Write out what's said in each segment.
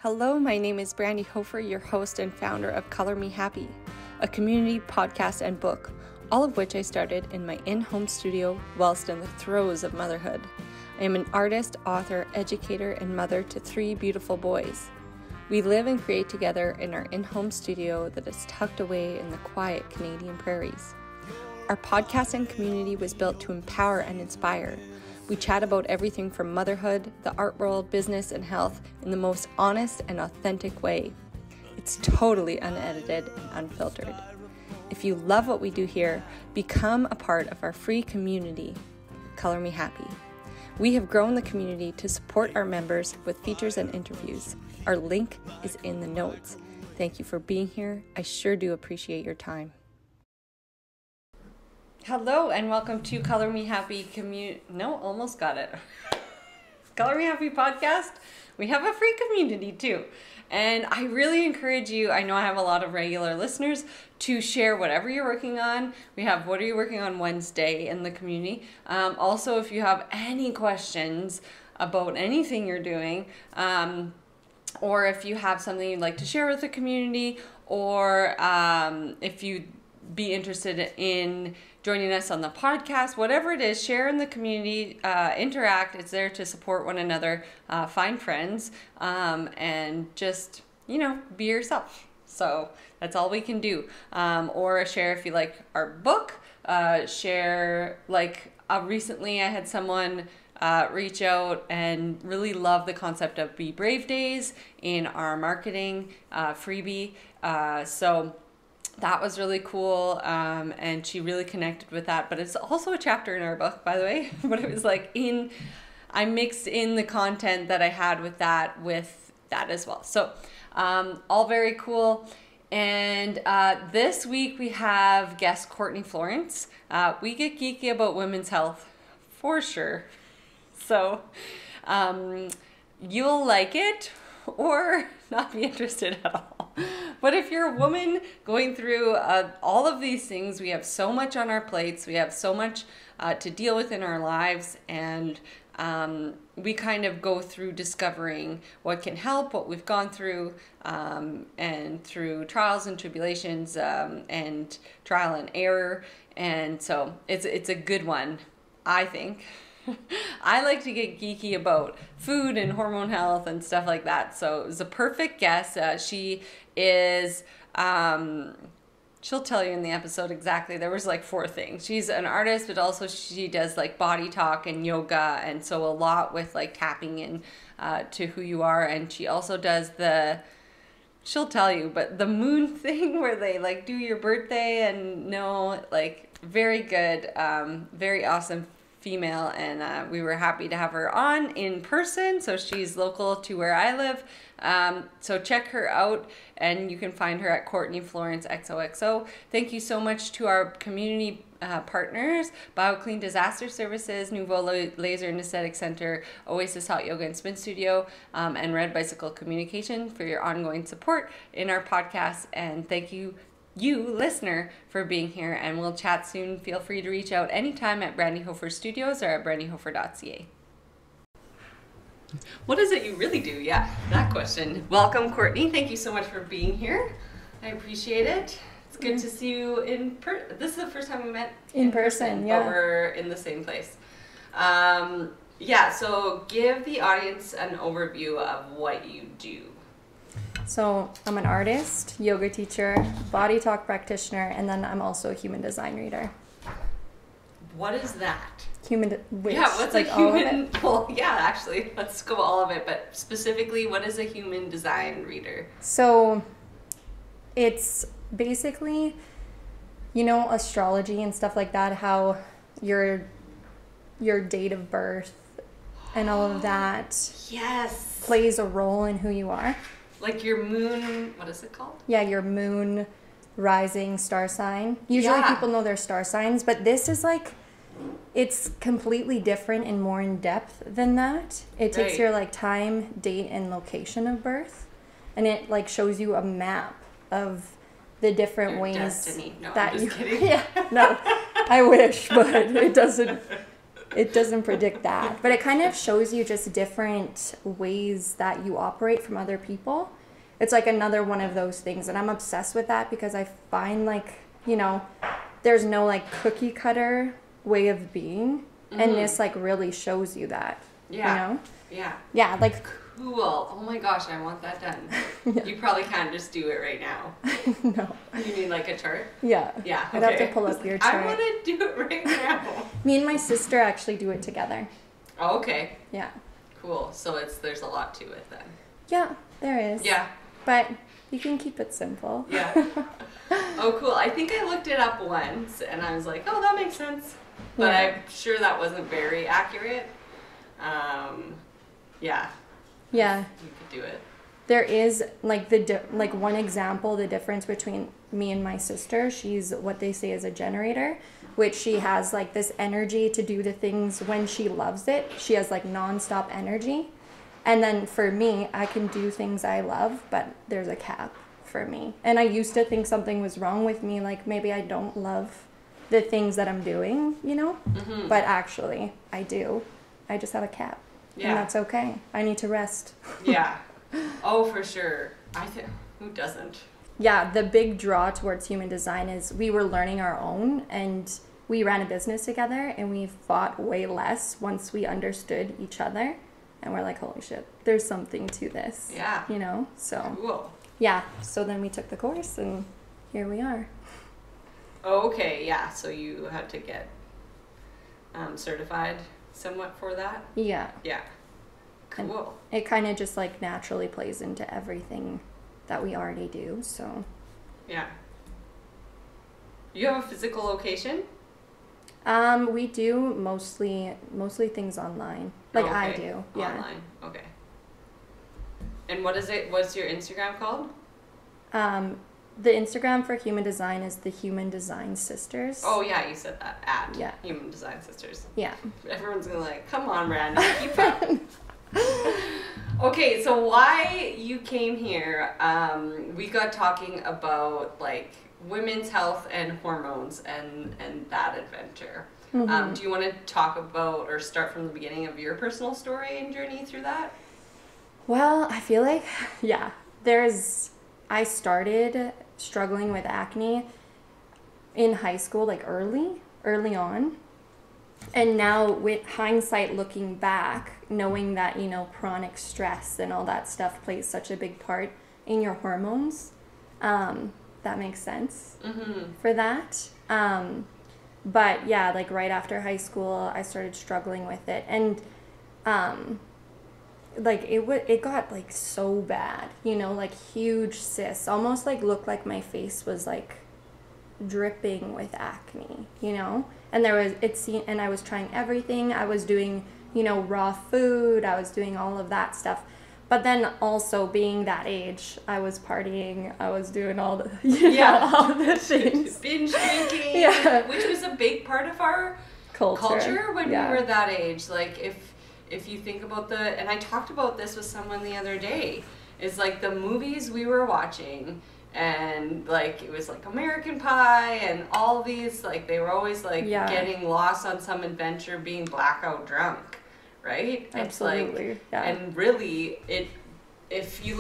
Hello, my name is Brandi Hofer, your host and founder of Color Me Happy, a community podcast and book, all of which I started in my in-home studio whilst in the throes of motherhood. I am an artist, author, educator, and mother to 3 beautiful boys. We live and create together in our in-home studio that is tucked away in the quiet Canadian prairies. Our podcast and community was built to empower and inspire. We chat about everything from motherhood, the art world, business, and health in the most honest and authentic way. It's totally unedited and unfiltered. If you love what we do here, become a part of our free community, Color Me Happy. We have grown the community to support our members with features and interviews. Our link is in the notes. Thank you for being here. I sure do appreciate your time. Hello and welcome to Color Me Happy almost got it. Color Me Happy podcast. We have a free community too. And I really encourage you, I know I have a lot of regular listeners, to share whatever you're working on. We have What Are You Working On Wednesday in the community. Also, if you have any questions about anything you're doing, or if you have something you'd like to share with the community, or if you'd be interested in joining us on the podcast, whatever it is, share in the community, interact. It's there to support one another, find friends, and just, be yourself. So that's all we can do. Or share if you like our book, share recently I had someone reach out and really love the concept of Be Brave Days in our marketing freebie. So that was really cool, and she really connected with that. But it's also a chapter in our book, by the way. But it was I mixed in the content that I had with that as well. So all very cool. And this week we have guest Courtney Florence. We get geeky about women's health, for sure. So you'll like it or not be interested at all. But if you're a woman going through all of these things, we have so much on our plates. We have so much to deal with in our lives. And we kind of go through discovering what can help, what we've gone through, and through trials and tribulations, and trial and error. And so it's a good one, I think. I like to get geeky about food and hormone health and stuff like that. So it was a perfect guest. She is, she'll tell you in the episode exactly. There was 4 things. She's an artist, but also she does body talk and yoga. And so a lot with tapping in to who you are. And she also does she'll tell you, but the moon thing where they do your birthday and very good, very awesome female, and we were happy to have her on in person. So she's local to where I live. So check her out, and you can find her at Courtney Florence XOXO. Thank you so much to our community partners, BioClean Disaster Services, Nouveau Laser and Aesthetic Center, Oasis Hot Yoga and Spin Studio, and Red Bicycle Communication for your ongoing support in our podcast. And thank you, listener, for being here, and we'll chat soon. Feel free to reach out anytime at Brandi Hofer Studios or at brandihofer.ca. What is it you really do? Yeah, that question. Welcome, Courtney. Thank you so much for being here. I appreciate it. It's good to see you in person. This is the first time we met in person, yeah. But we're in the same place. So give the audience an overview of what you do. So I'm an artist, yoga teacher, body talk practitioner, and then I'm also a human design reader. What is that? What's a human? Well, yeah, actually, let's go all of it. But specifically, what is a human design reader? So it's basically, astrology and stuff like that, how your date of birth and all of that plays a role in who you are. Like your moon, what is it called? Yeah, your moon, rising, star sign. Usually people know their star signs, but this is it's completely different and more in depth than that. It takes your time, date, and location of birth, and it shows you a map of the different your ways destiny. No, that I'm just kidding. Yeah, no, I wish, but it doesn't It doesn't predict that. But it kind of shows you just different ways that you operate from other people. It's like another one of those things. And I'm obsessed with that because I find like, you know, there's no like cookie cutter way of being. Mm-hmm. And this like really shows you that. Yeah. You know? Yeah. Yeah, like... Cool. Oh my gosh, I want that done. Yeah. You probably can't just do it right now. No. You need like a chart? Yeah. Yeah. I'd have to pull up your chart. I want to do it right now. Me and my sister actually do it together. Oh, okay. Yeah. Cool. So there's a lot to it then. Yeah, there is. Yeah. But you can keep it simple. Yeah. Oh, cool. I think I looked it up once and I was like, oh, that makes sense. But Yeah. I'm sure that wasn't very accurate. Yeah. Yeah. You could do it. There is like like one example, the difference between me and my sister. She's what they say is a generator, which she has like this energy to do the things when she loves it. She has like nonstop energy. And then for me, I can do things I love, but there's a cap for me. And I used to think something was wrong with me, like maybe I don't love the things that I'm doing, you know? Mm-hmm. But actually, I do. I just have a cap. Yeah. And that's okay. I need to rest. Yeah. Oh, for sure. Who doesn't? Yeah, the big draw towards human design is we were learning our own, and we ran a business together, and we fought way less once we understood each other. And we're like, holy shit, there's something to this. Yeah. You know? So. Cool. Yeah. So then we took the course, and here we are. Oh, okay. Yeah. So you had to get certified somewhat for that? Yeah. Yeah. Cool. And it kind of just like naturally plays into everything that we already do. So. Yeah. You have a physical location? We do mostly things online. Like I do. Yeah. Online. Okay. And what is it? What's your Instagram called? The Instagram for Human Design is the Human Design Sisters. Oh yeah, you said that. At yeah. Human Design Sisters. Yeah. Everyone's gonna like, come on, Brandi, keep up. Okay, so why you came here? We got talking about like women's health and hormones and that adventure. Mm-hmm. Do you want to talk about or start from the beginning of your personal story and journey through that? Well, I feel like, yeah, I started struggling with acne in high school, like early on. And now with hindsight looking back, knowing that, you know, chronic stress and all that stuff plays such a big part in your hormones, that makes sense for that. But yeah, like right after high school, I started struggling with it. And like it got like so bad, you know, like huge cysts, almost like looked like my face was like dripping with acne, you know. And and I was trying everything. I was doing, you know, raw food. I was doing all of that stuff. But then also being that age, I was partying. I was doing all the all the things. Binge drinking, which was a big part of our culture when we were that age. Like if you think about and I talked about this with someone the other day, is like the movies we were watching, and like it was like American Pie and all these, like they were always like getting lost on some adventure, being blackout drunk, right? Absolutely. It's like, and really if you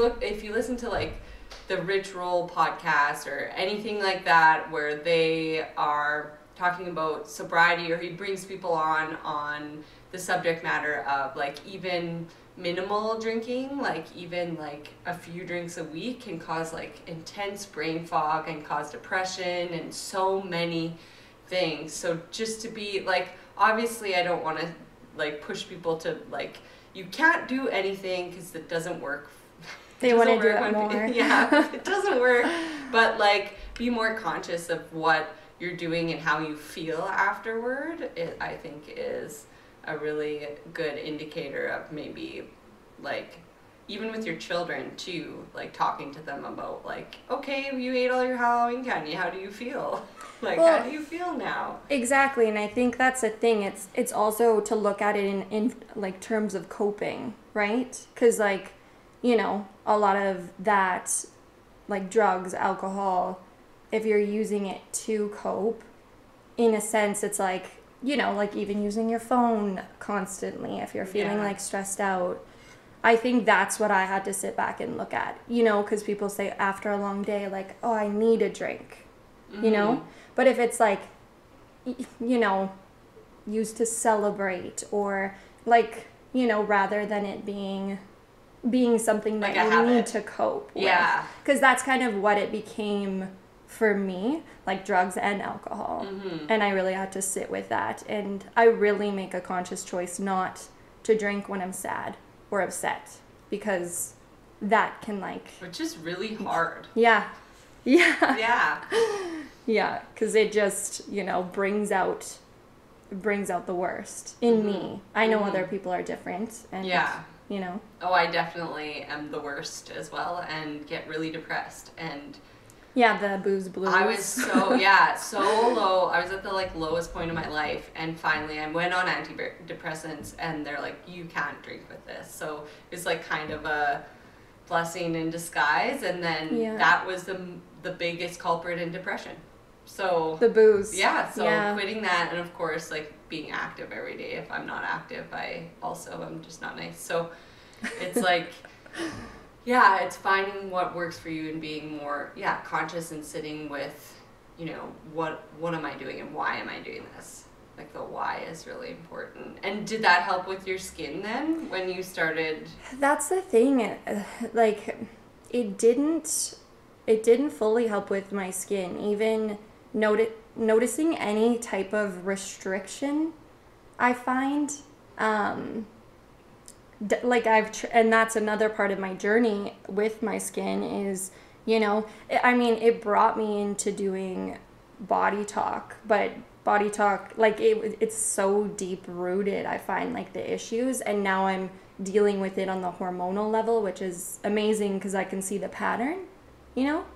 listen to like the Rich Roll podcast or anything like that where they are talking about sobriety, or he brings people on the subject matter of like even minimal drinking, like even like a few drinks a week can cause like intense brain fog and cause depression and so many things. So just to be like, obviously I don't want to like push people to like, you can't do anything because it doesn't work. They want to do it more. Yeah, it doesn't work. But like be more conscious of what you're doing and how you feel afterward. It, I think, is a really good indicator of maybe like even with your children too, like talking to them about like, okay, you ate all your Halloween candy, how do you feel? Like, well, how do you feel now? Exactly. And I think that's the thing. It's also to look at it in like terms of coping, right? Because like, you know, a lot of that, like drugs, alcohol, if you're using it to cope, in a sense, it's like you know, like even using your phone constantly if you're feeling like stressed out. I think that's what I had to sit back and look at, you know, because people say after a long day, like, oh, I need a drink, you know? But if it's like, you know, used to celebrate or like, you know, rather than it being something that you need to cope with. Because that's kind of what it became for me, like drugs and alcohol. And I really had to sit with that. And I really make a conscious choice not to drink when I'm sad or upset, because that can like... Which is really hard. Yeah. Yeah. Yeah, because it just, you know, brings out the worst in me. I know other people are different. And you know. Oh, I definitely am the worst as well and get really depressed. And yeah, the booze blues. I was so low. I was at the like lowest point of my life, and finally I went on antidepressants, and they're like, you can't drink with this. So it's like kind of a blessing in disguise. And then that was the biggest culprit in depression. So the booze. Yeah, so quitting that, and of course like being active every day. If I'm not active, I'm just not nice. So it's like, yeah, it's finding what works for you and being more, conscious and sitting with, you know, what am I doing and why am I doing this? Like the why is really important. And did that help with your skin then when you started? That's the thing. Like it didn't fully help with my skin. Even noticing any type of restriction, I find, and that's another part of my journey with my skin is, you know, I mean, it brought me into doing body talk, but body talk, like it's so deep rooted, I find, like the issues, and now I'm dealing with it on the hormonal level, which is amazing because I can see the pattern, you know,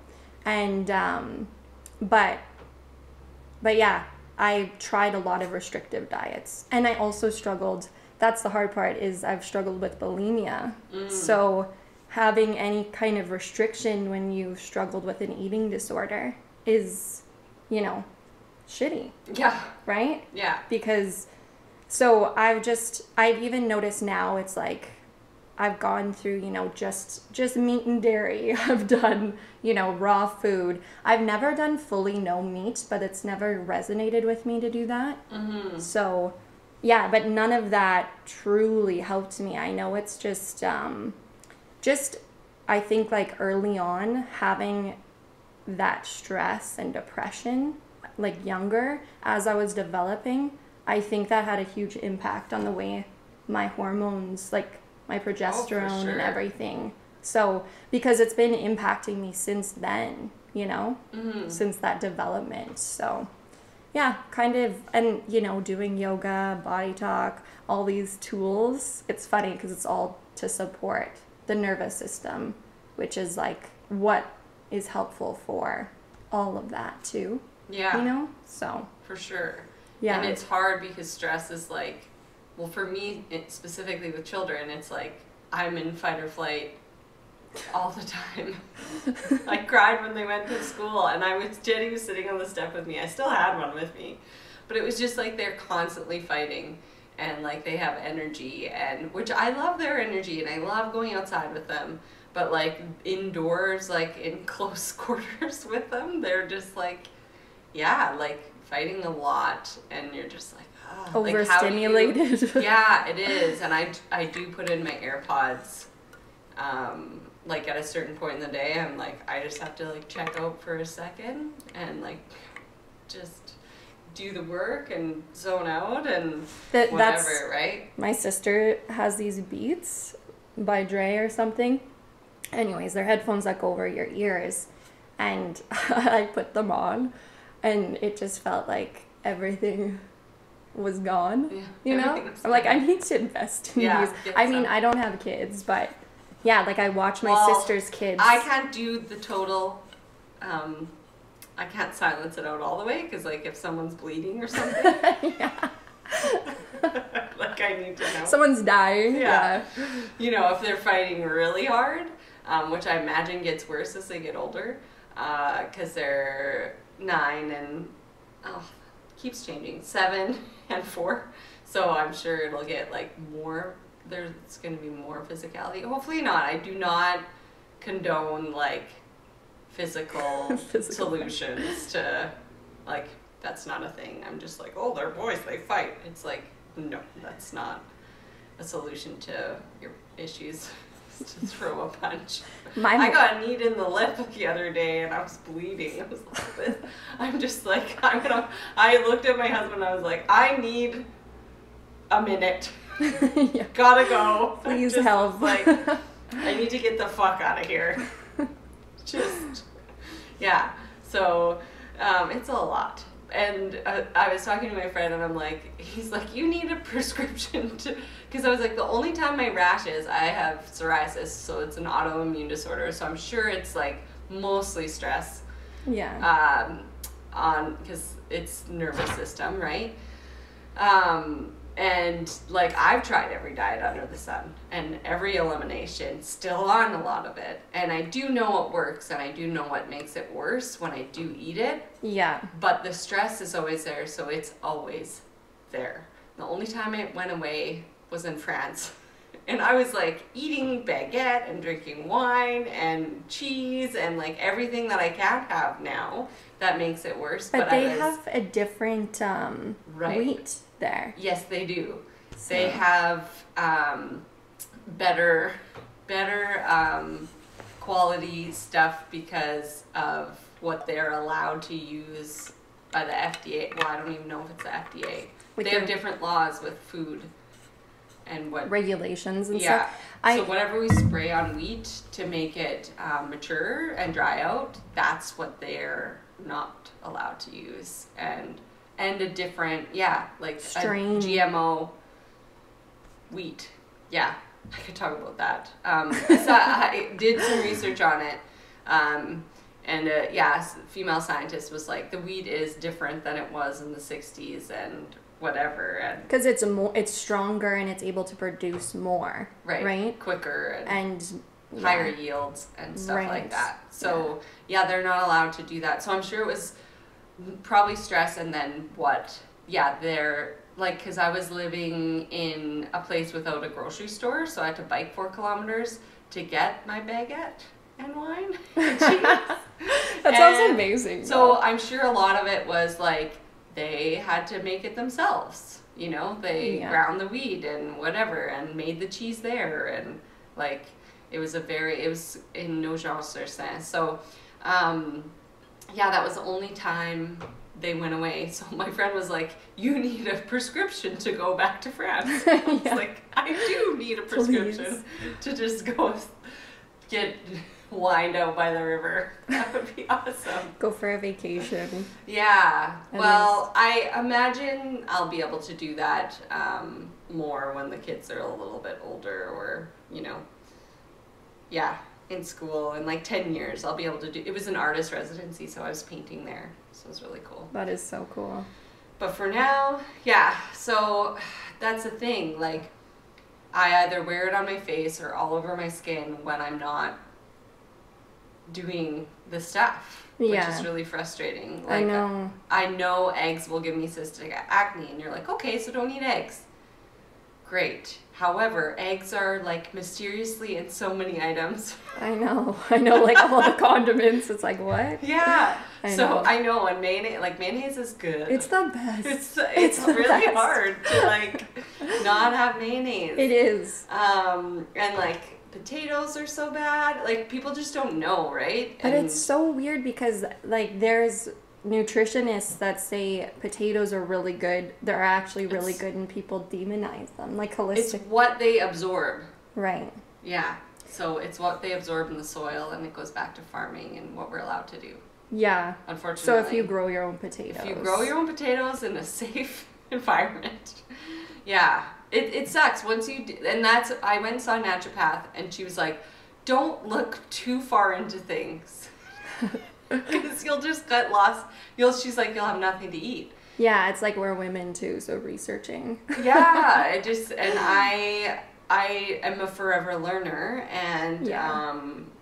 and but yeah, I tried a lot of restrictive diets, and I also struggled. That's the hard part, is I've struggled with bulimia. So having any kind of restriction when you've struggled with an eating disorder is, you know, shitty. Yeah. Right? Yeah. Because, so I've even noticed now it's like, I've gone through, you know, just meat and dairy. I've done, you know, raw food. I've never done fully no meat, but it's never resonated with me to do that. So, yeah, but none of that truly helped me. I know it's just I think like early on having that stress and depression, like younger, as I was developing, I think that had a huge impact on the way my hormones, like my progesterone and everything. So, because it's been impacting me since then, you know, since that development. So, yeah, kind of, and, you know, doing yoga, body talk, all these tools. It's funny because it's all to support the nervous system, which is like what is helpful for all of that too. Yeah. You know? So. For sure. Yeah. And it's hard because stress is like, well, for me, specifically with children, it's like I'm in fight or flight all the time. I cried when they went to school, and Jenny was sitting on the step with me. I still had one with me, but it was just like they're constantly fighting, and like they have energy, and which I love their energy, and I love going outside with them. But like indoors, like in close quarters with them, they're just like, like fighting a lot, and you're just like. Overstimulated. Yeah, it is. And I do put in my AirPods, like at a certain point in the day. I'm like, I just have to like check out for a second and like just do the work and zone out and whatever, right? My sister has these Beats by Dre or something. Anyways, they're headphones that go over your ears, and I put them on, and it just felt like everything was gone, you know? I'm like, I need to invest in these. I mean, I don't have kids, but yeah, like I watch my sister's kids. I can't do the total, I can't silence it out all the way, because like if someone's bleeding or something, like I need to know. Someone's dying. Yeah. You know, if they're fighting really hard, which I imagine gets worse as they get older, because they're 9 and, keeps changing, 7 and 4. So I'm sure it'll get like more, there's going to be more physicality. Hopefully not. I do not condone like physical solutions to, like, that's not a thing. I'm just like, oh, they're boys, they fight. It's like, no, that's not a solution to your issues. To throw a punch. I got kneed in the lip the other day and I was bleeding. I was like this. I'm just like, I looked at my husband and I was like, I need a minute. Yeah. Gotta go. Please help. Like, I need to get the fuck out of here. Just, yeah. So, it's a lot. And I was talking to my friend and I'm like, he's like, you need a prescription to, because I was like, the only time my rashes, I have psoriasis, so it's an autoimmune disorder, so I'm sure it's like mostly stress. Yeah. Because it's nervous system, right? And like I've tried every diet under the sun and every elimination, still on a lot of it. And I do know what works and I do know what makes it worse when I do eat it. Yeah. But the stress is always there, so it's always there. The only time it went away was in France. And I was like eating baguette and drinking wine and cheese and like everything that I can't have now that makes it worse. But they have a different wheat there. Yes, they do. So. They have better quality stuff because of what they're allowed to use by the FDA. Well, I don't even know if it's the FDA. They have different laws with food and what regulations and stuff. Yeah. So whatever we spray on wheat to make it mature and dry out, that's what they're not allowed to use. And a different, like strain. A GMO wheat. Yeah, I could talk about that. So I did some research on it. Female scientist was like, the wheat is different than it was in the 60s and whatever. And because it's stronger and it's able to produce more. Right? Quicker and higher yields and stuff like that. So, they're not allowed to do that. So I'm sure it was probably stress and then they're like, because I was living in a place without a grocery store, so I had to bike 4 kilometers to get my baguette and wine and cheese. That sounds amazing. So I'm sure a lot of it was like they had to make it themselves. You know, they ground the wheat and whatever and made the cheese there, and like it was in no genre sur scène. So that was the only time they went away. So my friend was like, you need a prescription to go back to France. I was like, I do need a prescription to just go get wined out by the river. That would be awesome. Go for a vacation. Yeah. Well, I imagine I'll be able to do that more when the kids are a little bit older or, in school. In like 10 years, I'll be able to do. It was an artist residency, so I was painting there. So it was really cool. That is so cool. But for now, so that's the thing. Like, I either wear it on my face or all over my skin when I'm not doing the stuff, which is really frustrating. Like, I know eggs will give me cystic acne, and you're like, okay, so don't eat eggs. Great. However, eggs are like mysteriously in so many items. I know, like all the condiments. It's like, what? Yeah. I know, and mayonnaise is good. It's the best. It's really best. Hard to like not have mayonnaise. It is. And like potatoes are so bad. Like people just don't know, right? But it's so weird because like there's nutritionists that say potatoes are really good. They're actually really good, and people demonize them, like holistic. It's what they absorb. Right. Yeah. So it's what they absorb in the soil, and it goes back to farming and what we're allowed to do. Yeah. Unfortunately. So if you grow your own potatoes. If you grow your own potatoes in a safe environment. Yeah. It sucks once you do, and I went and saw a naturopath, and she was like, don't look too far into things. Because you'll just get lost. She's like, you'll have nothing to eat. Yeah, it's like we're women too, so researching. Yeah, I am a forever learner, and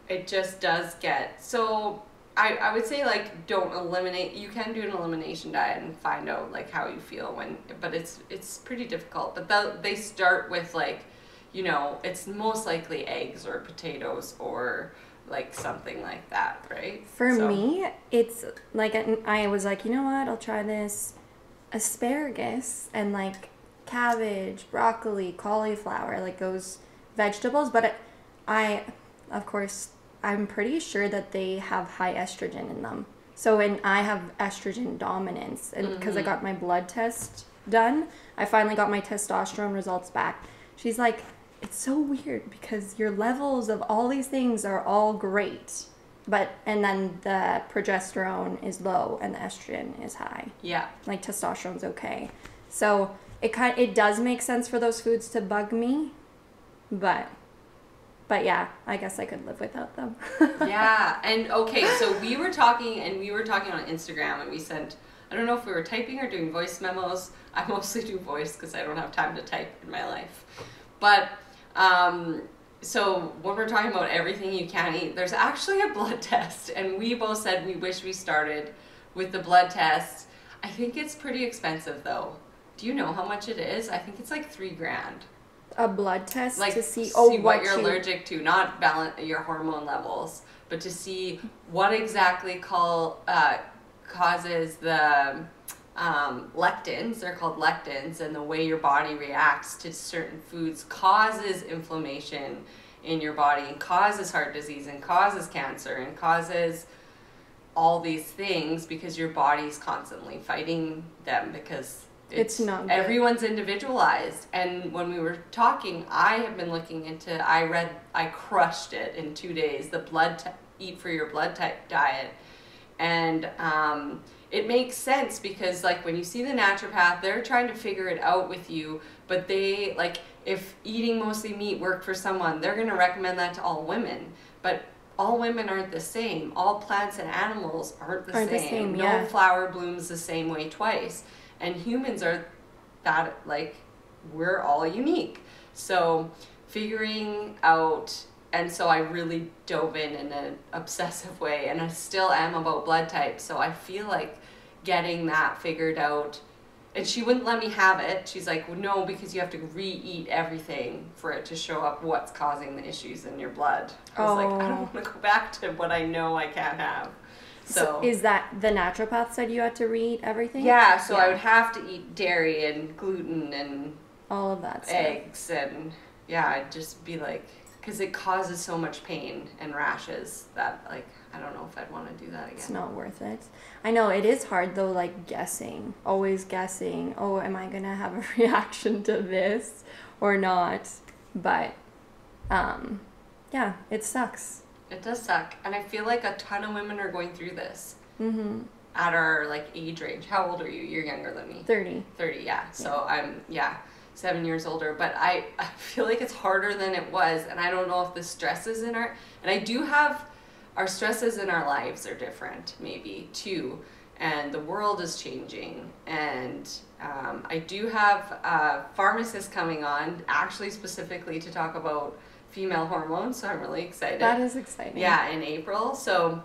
it just does get, so I would say, like, don't eliminate. You can do an elimination diet and find out, like, how you feel but it's pretty difficult. But they start with, like, you know, it's most likely eggs or potatoes or, like, something like that, right? For me, it's, like, I was like, you know what, I'll try this asparagus and, like, cabbage, broccoli, cauliflower, like, those vegetables. But of course, I'm pretty sure that they have high estrogen in them. So when I have estrogen dominance, and because I got my blood test done, I finally got my testosterone results back. She's like, it's so weird because your levels of all these things are all great, and then the progesterone is low and the estrogen is high. Yeah. Like, testosterone's okay. So it does make sense for those foods to bug me, but yeah, I guess I could live without them. Yeah. And okay, so we were talking on Instagram, and we sent, I don't know if we were typing or doing voice memos. I mostly do voice because I don't have time to type in my life. But so when we're talking about everything you can eat, there's actually a blood test, and we both said we wish we started with the blood test. I think it's pretty expensive though. Do you know how much it is? I think it's like $3,000. A blood test, like, to see what you're allergic to, not balance your hormone levels, but to see what exactly causes the lectins. They're called lectins, and the way your body reacts to certain foods causes inflammation in your body and causes heart disease and causes cancer and causes all these things because your body's constantly fighting them because it's not good. Everyone's individualized. And when we were talking, I have been looking into, I crushed it in 2 days, the eat for your blood type diet. And it makes sense because, like, when you see the naturopath, they're trying to figure it out with you, but they, like, if eating mostly meat worked for someone, they're going to recommend that to all women. But all women aren't the same. All plants and animals aren't the same. No flower blooms the same way twice. And humans are that, like, we're all unique. So figuring out, and so I really dove in an obsessive way, and I still am about blood type. So I feel like getting that figured out, and she wouldn't let me have it. She's like, well, no, because you have to re-eat everything for it to show up what's causing the issues in your blood. I was like, I don't want to go back to what I know I can't have. So is that the naturopath said you had to re-eat everything? Yeah, so I would have to eat dairy and gluten and all of that stuff. Eggs, and I'd just be like, because it causes so much pain and rashes that, like, I don't know if I'd want to do that again. It's not worth it. I know, it is hard though, like, always guessing, oh, am I going to have a reaction to this or not? But, yeah, it sucks. It does suck. And I feel like a ton of women are going through this at our, like, age range. How old are you? You're younger than me. 30. 30, yeah. So I'm, 7 years older. But I feel like it's harder than it was. And I don't know if the stresses and I do have, our stresses in our lives are different, maybe, too. And the world is changing. And I do have a pharmacist coming on, actually specifically to talk about female hormones, so I'm really excited. That is exciting. Yeah, in April, so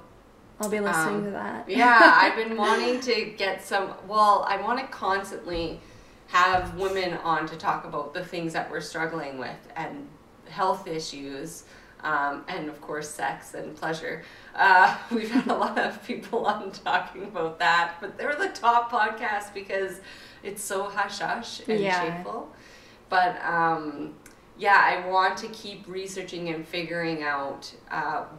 I'll be listening to that. Yeah, I've been wanting to get I want to constantly have women on to talk about the things that we're struggling with and health issues, and of course sex and pleasure. We've had a lot of people on talking about that, but they're the top podcast because it's so hush-hush and shameful. But I want to keep researching and figuring out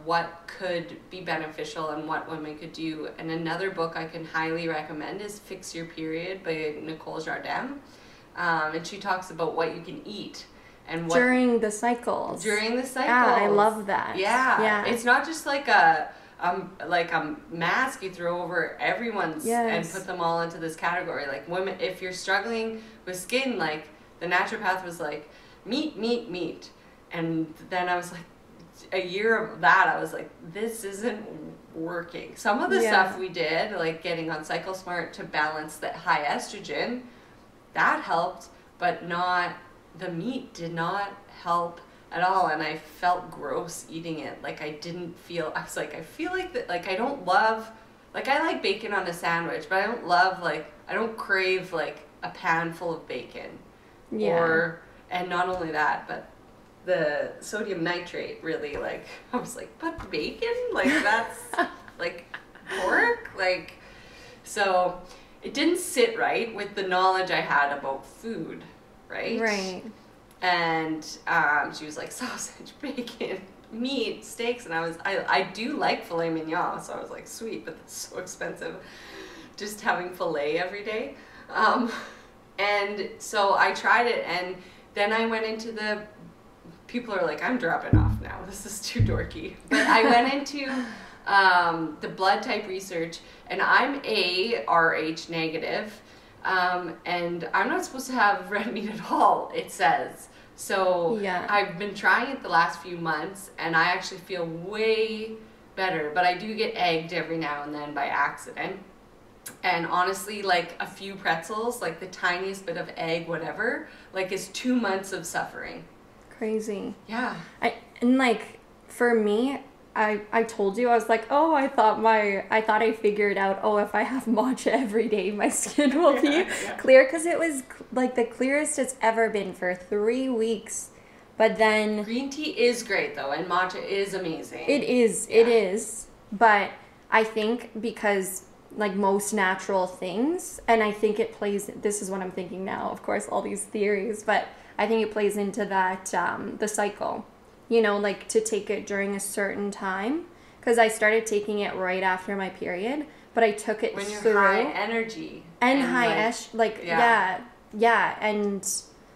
what could be beneficial and what women could do. And another book I can highly recommend is Fix Your Period by Nicole Jardim. And she talks about what you can eat. And during the cycles. During the cycles. Yeah, I love that. Yeah. It's not just like a mask you throw over everyone's and put them all into this category. Like, women, if you're struggling with skin, like, the naturopath was like, meat. And then I was like, a year of that, I was like, this isn't working. Some of the stuff we did, like getting on Cycle Smart to balance that high estrogen, that helped, but not, the meat did not help at all, and I felt gross eating it. Like I was like, I feel like that, like I don't love, like I like bacon on a sandwich, but I don't love, like, I don't crave like a pan full of bacon. Yeah. And not only that, but the sodium nitrate really, like, I was like, but bacon? Like that's like pork? Like, so it didn't sit right with the knowledge I had about food, right? Right. And she was like, sausage, bacon, meat, steaks, and I do like filet mignon, so I was like, sweet, but that's so expensive, just having filet every day. And so I tried it, and then I went into people are like, I'm dropping off now, this is too dorky. But I went into the blood type research, and I'm Rh negative, and I'm not supposed to have red meat at all, it says. So yeah. I've been trying it the last few months, and I actually feel way better, but I do get egged every now and then by accident. And honestly, like a few pretzels, like the tiniest bit of egg, whatever, like is 2 months of suffering. Crazy. Yeah. And like for me, I told you, I was like, oh, I thought I figured out, oh, if I have matcha every day, my skin will be clear, because it was like the clearest it's ever been for 3 weeks. But then green tea is great though, and matcha is amazing. It is. But I think because like most natural things, and I think it plays, this is what I'm thinking now, of course, all these theories, but I think it plays into that, the cycle. You know, like to take it during a certain time, because I started taking it right after my period, but I took it when you're through high energy and high-ish, yeah. And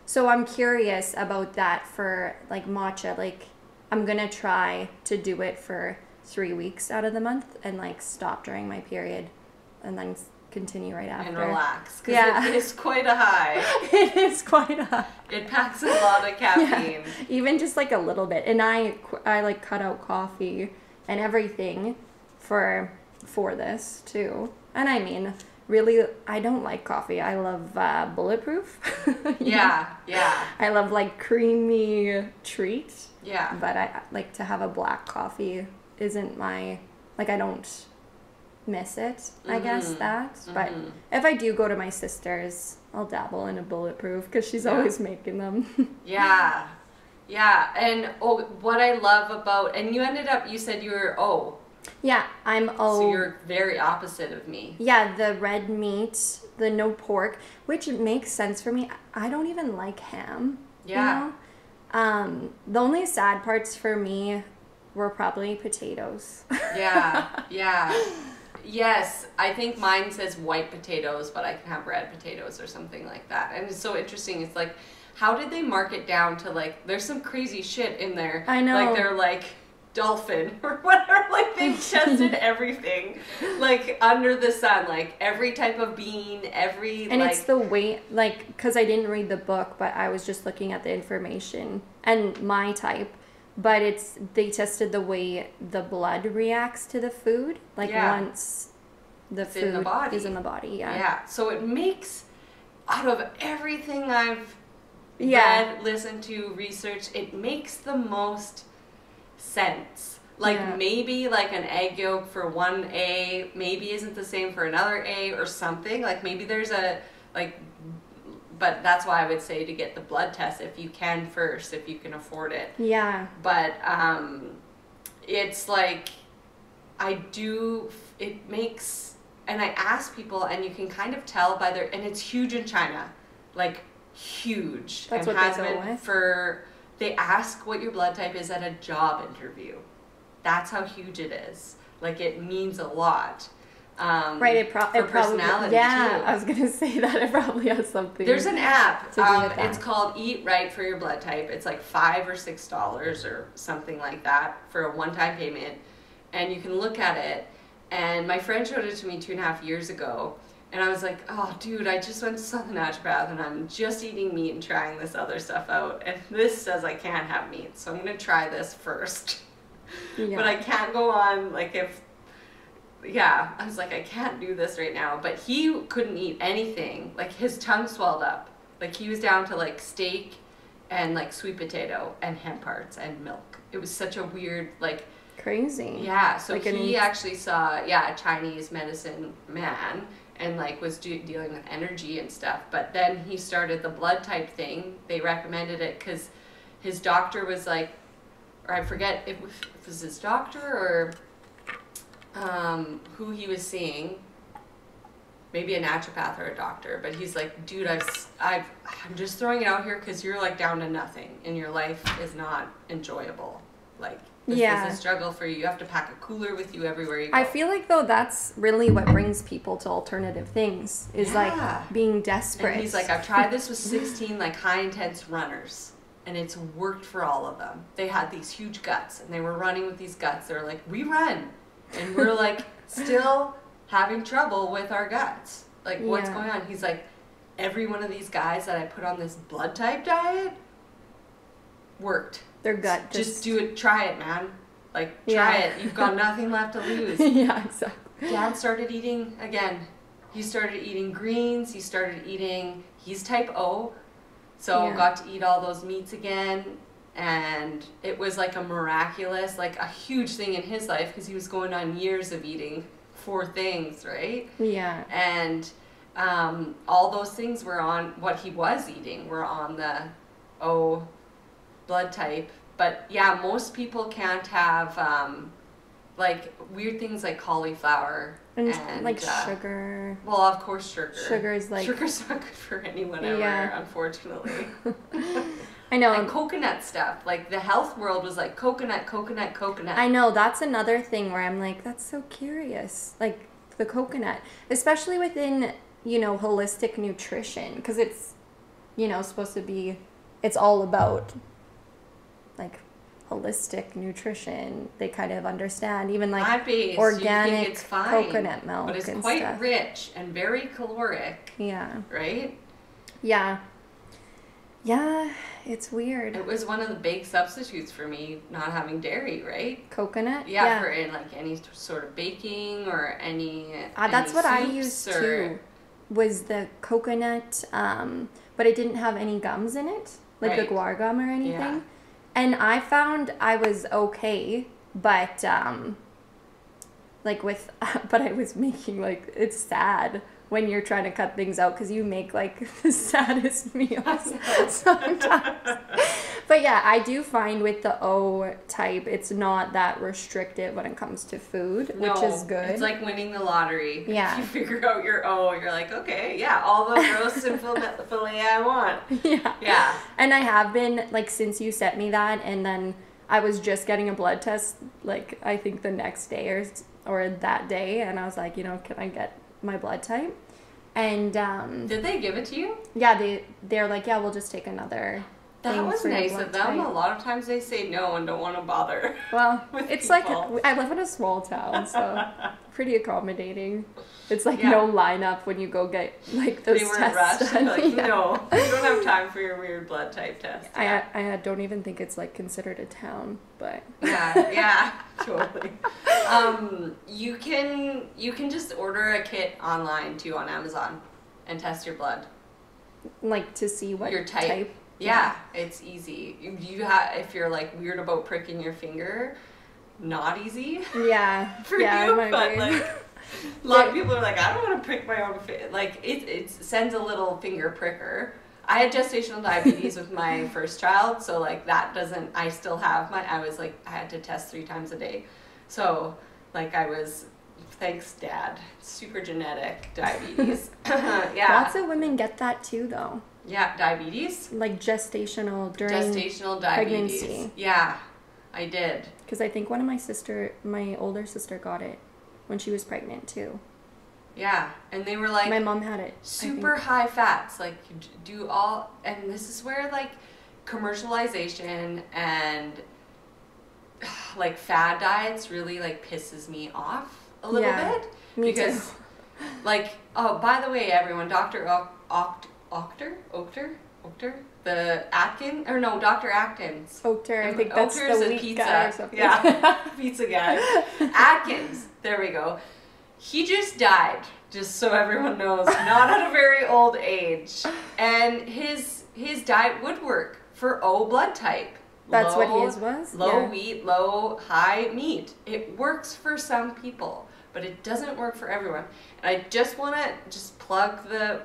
so I'm curious about that for like matcha. Like I'm gonna try to do it for 3 weeks out of the month and like stop during my period, and then continue right after. And relax, because it is quite a high. It is quite a high. It packs a lot of caffeine. Yeah. Even just like a little bit. And I like cut out coffee and everything for this too. And I mean, really, I don't like coffee. I love bulletproof. Yeah. I love like creamy treat. Yeah. But I like to have a black coffee isn't my, like I don't miss it, I guess that. But if I do go to my sister's, I'll dabble in a bulletproof because she's always making them. Yeah. And what I love about, and you said you were O. Yeah, I'm O. So you're very opposite of me. Yeah, the red meat, the no pork, which makes sense for me. I don't even like ham. Yeah. You know? The only sad parts for me were probably potatoes. Yeah. Yes, I think mine says white potatoes, but I can have red potatoes or something like that. And it's so interesting. It's like, how did they mark it down to like, there's some crazy shit in there. I know. Like they're like dolphin or whatever. Like they've tested everything, like under the sun, like every type of bean, and like, it's the weight, like, because I didn't read the book, but I was just looking at the information and my type. But they tested the way the blood reacts to the food, like once the food is in the body. Yeah. So it makes, out of everything I've read, listened to, researched, it makes the most sense. Like maybe like an egg yolk for one A maybe isn't the same for another A or something. Like maybe there's but that's why I would say to get the blood test if you can first, if you can afford it. Yeah. But it's like, it makes, and I ask people, and you can kind of tell by and it's huge in China, like huge. That's what they go with. They ask what your blood type is at a job interview. That's how huge it is. Like it means a lot. Right, it probably, personality too. I was gonna say that it probably has something. There's an app. It's called Eat Right for your blood type. It's like $5 or $6 or something like that for a one-time payment, and you can look at it. And my friend showed it to me 2.5 years ago, and I was like, "Oh, dude, I just went to Southern Naturopath, and I'm just eating meat and trying this other stuff out, and this says I can't have meat, so I'm gonna try this first." But I can't go on I was like, I can't do this right now. But he couldn't eat anything. Like his tongue swelled up. Like he was down to like steak and like sweet potato and hemp hearts and milk. It was such a weird, like, crazy. Yeah, so like he actually saw, a Chinese medicine man and like was dealing with energy and stuff. But then he started the blood type thing. They recommended it because his doctor was like, or I forget if it was his doctor or who he was seeing, maybe a naturopath or a doctor, but he's like, dude, I'm just throwing it out here because you're like down to nothing and your life is not enjoyable. Like, this is a struggle for you. You have to pack a cooler with you everywhere you go. I feel like, though, that's really what brings people to alternative things, is like being desperate. And he's like, I've tried this with 16 like high intense runners, and it's worked for all of them. They had these huge guts, and they were running with these guts. They're like, we run, and we're like still having trouble with our guts. Like, what's going on? He's like, every one of these guys that I put on this blood type diet worked. Their gut just do it. Try it, man. Like, try it. You've got nothing left to lose. Yeah, exactly. Dad started eating again. He started eating greens. He started eating. He's type O, so got to eat all those meats again. And it was like a miraculous, like a huge thing in his life because he was going on years of eating 4 things, right? Yeah. And all those things were on what he was eating. Were on the O blood type. But yeah, most people can't have like weird things like cauliflower and like sugar. Well, of course, sugar. Sugar's not good for anyone ever, unfortunately. I know. And coconut stuff. Like the health world was like coconut. I know, that's another thing where I'm like, that's so curious. Like the coconut, especially within, holistic nutrition, because it's, supposed to be, it's all about like holistic nutrition. They kind of understand, even like plant-based, organic it's fine, coconut milk, but it's and quite stuff. rich and very caloric. Yeah. Right? Yeah. Yeah, it's weird. It was one of the big substitutes for me not having dairy, right? Coconut? Yeah. For like any sort of baking or any that's any what I used too, was the coconut, but it didn't have any gums in it, like the guar gum or anything. Yeah. And I found I was okay, but but I was making like, it's sad when you're trying to cut things out because you make like the saddest meals sometimes. But yeah, I do find with the O type, it's not that restrictive when it comes to food, which is good. It's like winning the lottery. Yeah. If you figure out your O, you're like, okay, all the roast and filet I want. Yeah. Yeah. And I have been, like, since you sent me that, and then I was just getting a blood test, like, I think the next day or that day, and I was like, can I get my blood type? And did they give it to you? Yeah, they're like, yeah, we'll just take another. That was nice of them. Type. A lot of times they say no and don't want to bother. Well, it's people. Like I live in a small town, so pretty accommodating. It's like no lineup when you go get like those tests. They weren't rushed. Like, no, you don't have time for your weird blood type test. Yeah. I don't even think it's like considered a town, but yeah, totally. You can just order a kit online too on Amazon and test your blood, like to see what your type. Yeah, it's easy. If you're like weird about pricking your finger, not easy. Yeah, for you, but like a lot of people are like, I don't want to prick my own finger. Like it sends a little finger pricker. I had gestational diabetes with my first child, so like that doesn't. I still have I had to test 3 times a day, so like I was. Thanks, Dad. Super genetic diabetes. Yeah. Lots of women get that too, though. Yeah, diabetes? Like gestational diabetes. Pregnancy. Yeah, I did. Because I think one of my older sister got it when she was pregnant too. Yeah, and they were like... My mom had it. Super high fats. Like, do all... And this is where, like, commercialization and, like, fad diets really, like, pisses me off a little bit. Me because, too. Like, oh, by the way, everyone, Dr. Ochter? The Atkins? Or no, Dr. Atkins. Ochter, I think that's the wheat pizza guy or something. Yeah, pizza guy. Atkins, there we go. He just died, just so everyone knows, not at a very old age. And his diet would work for O blood type. That's what his was? Low wheat, low, high meat. It works for some people, but it doesn't work for everyone. And I just want to just plug the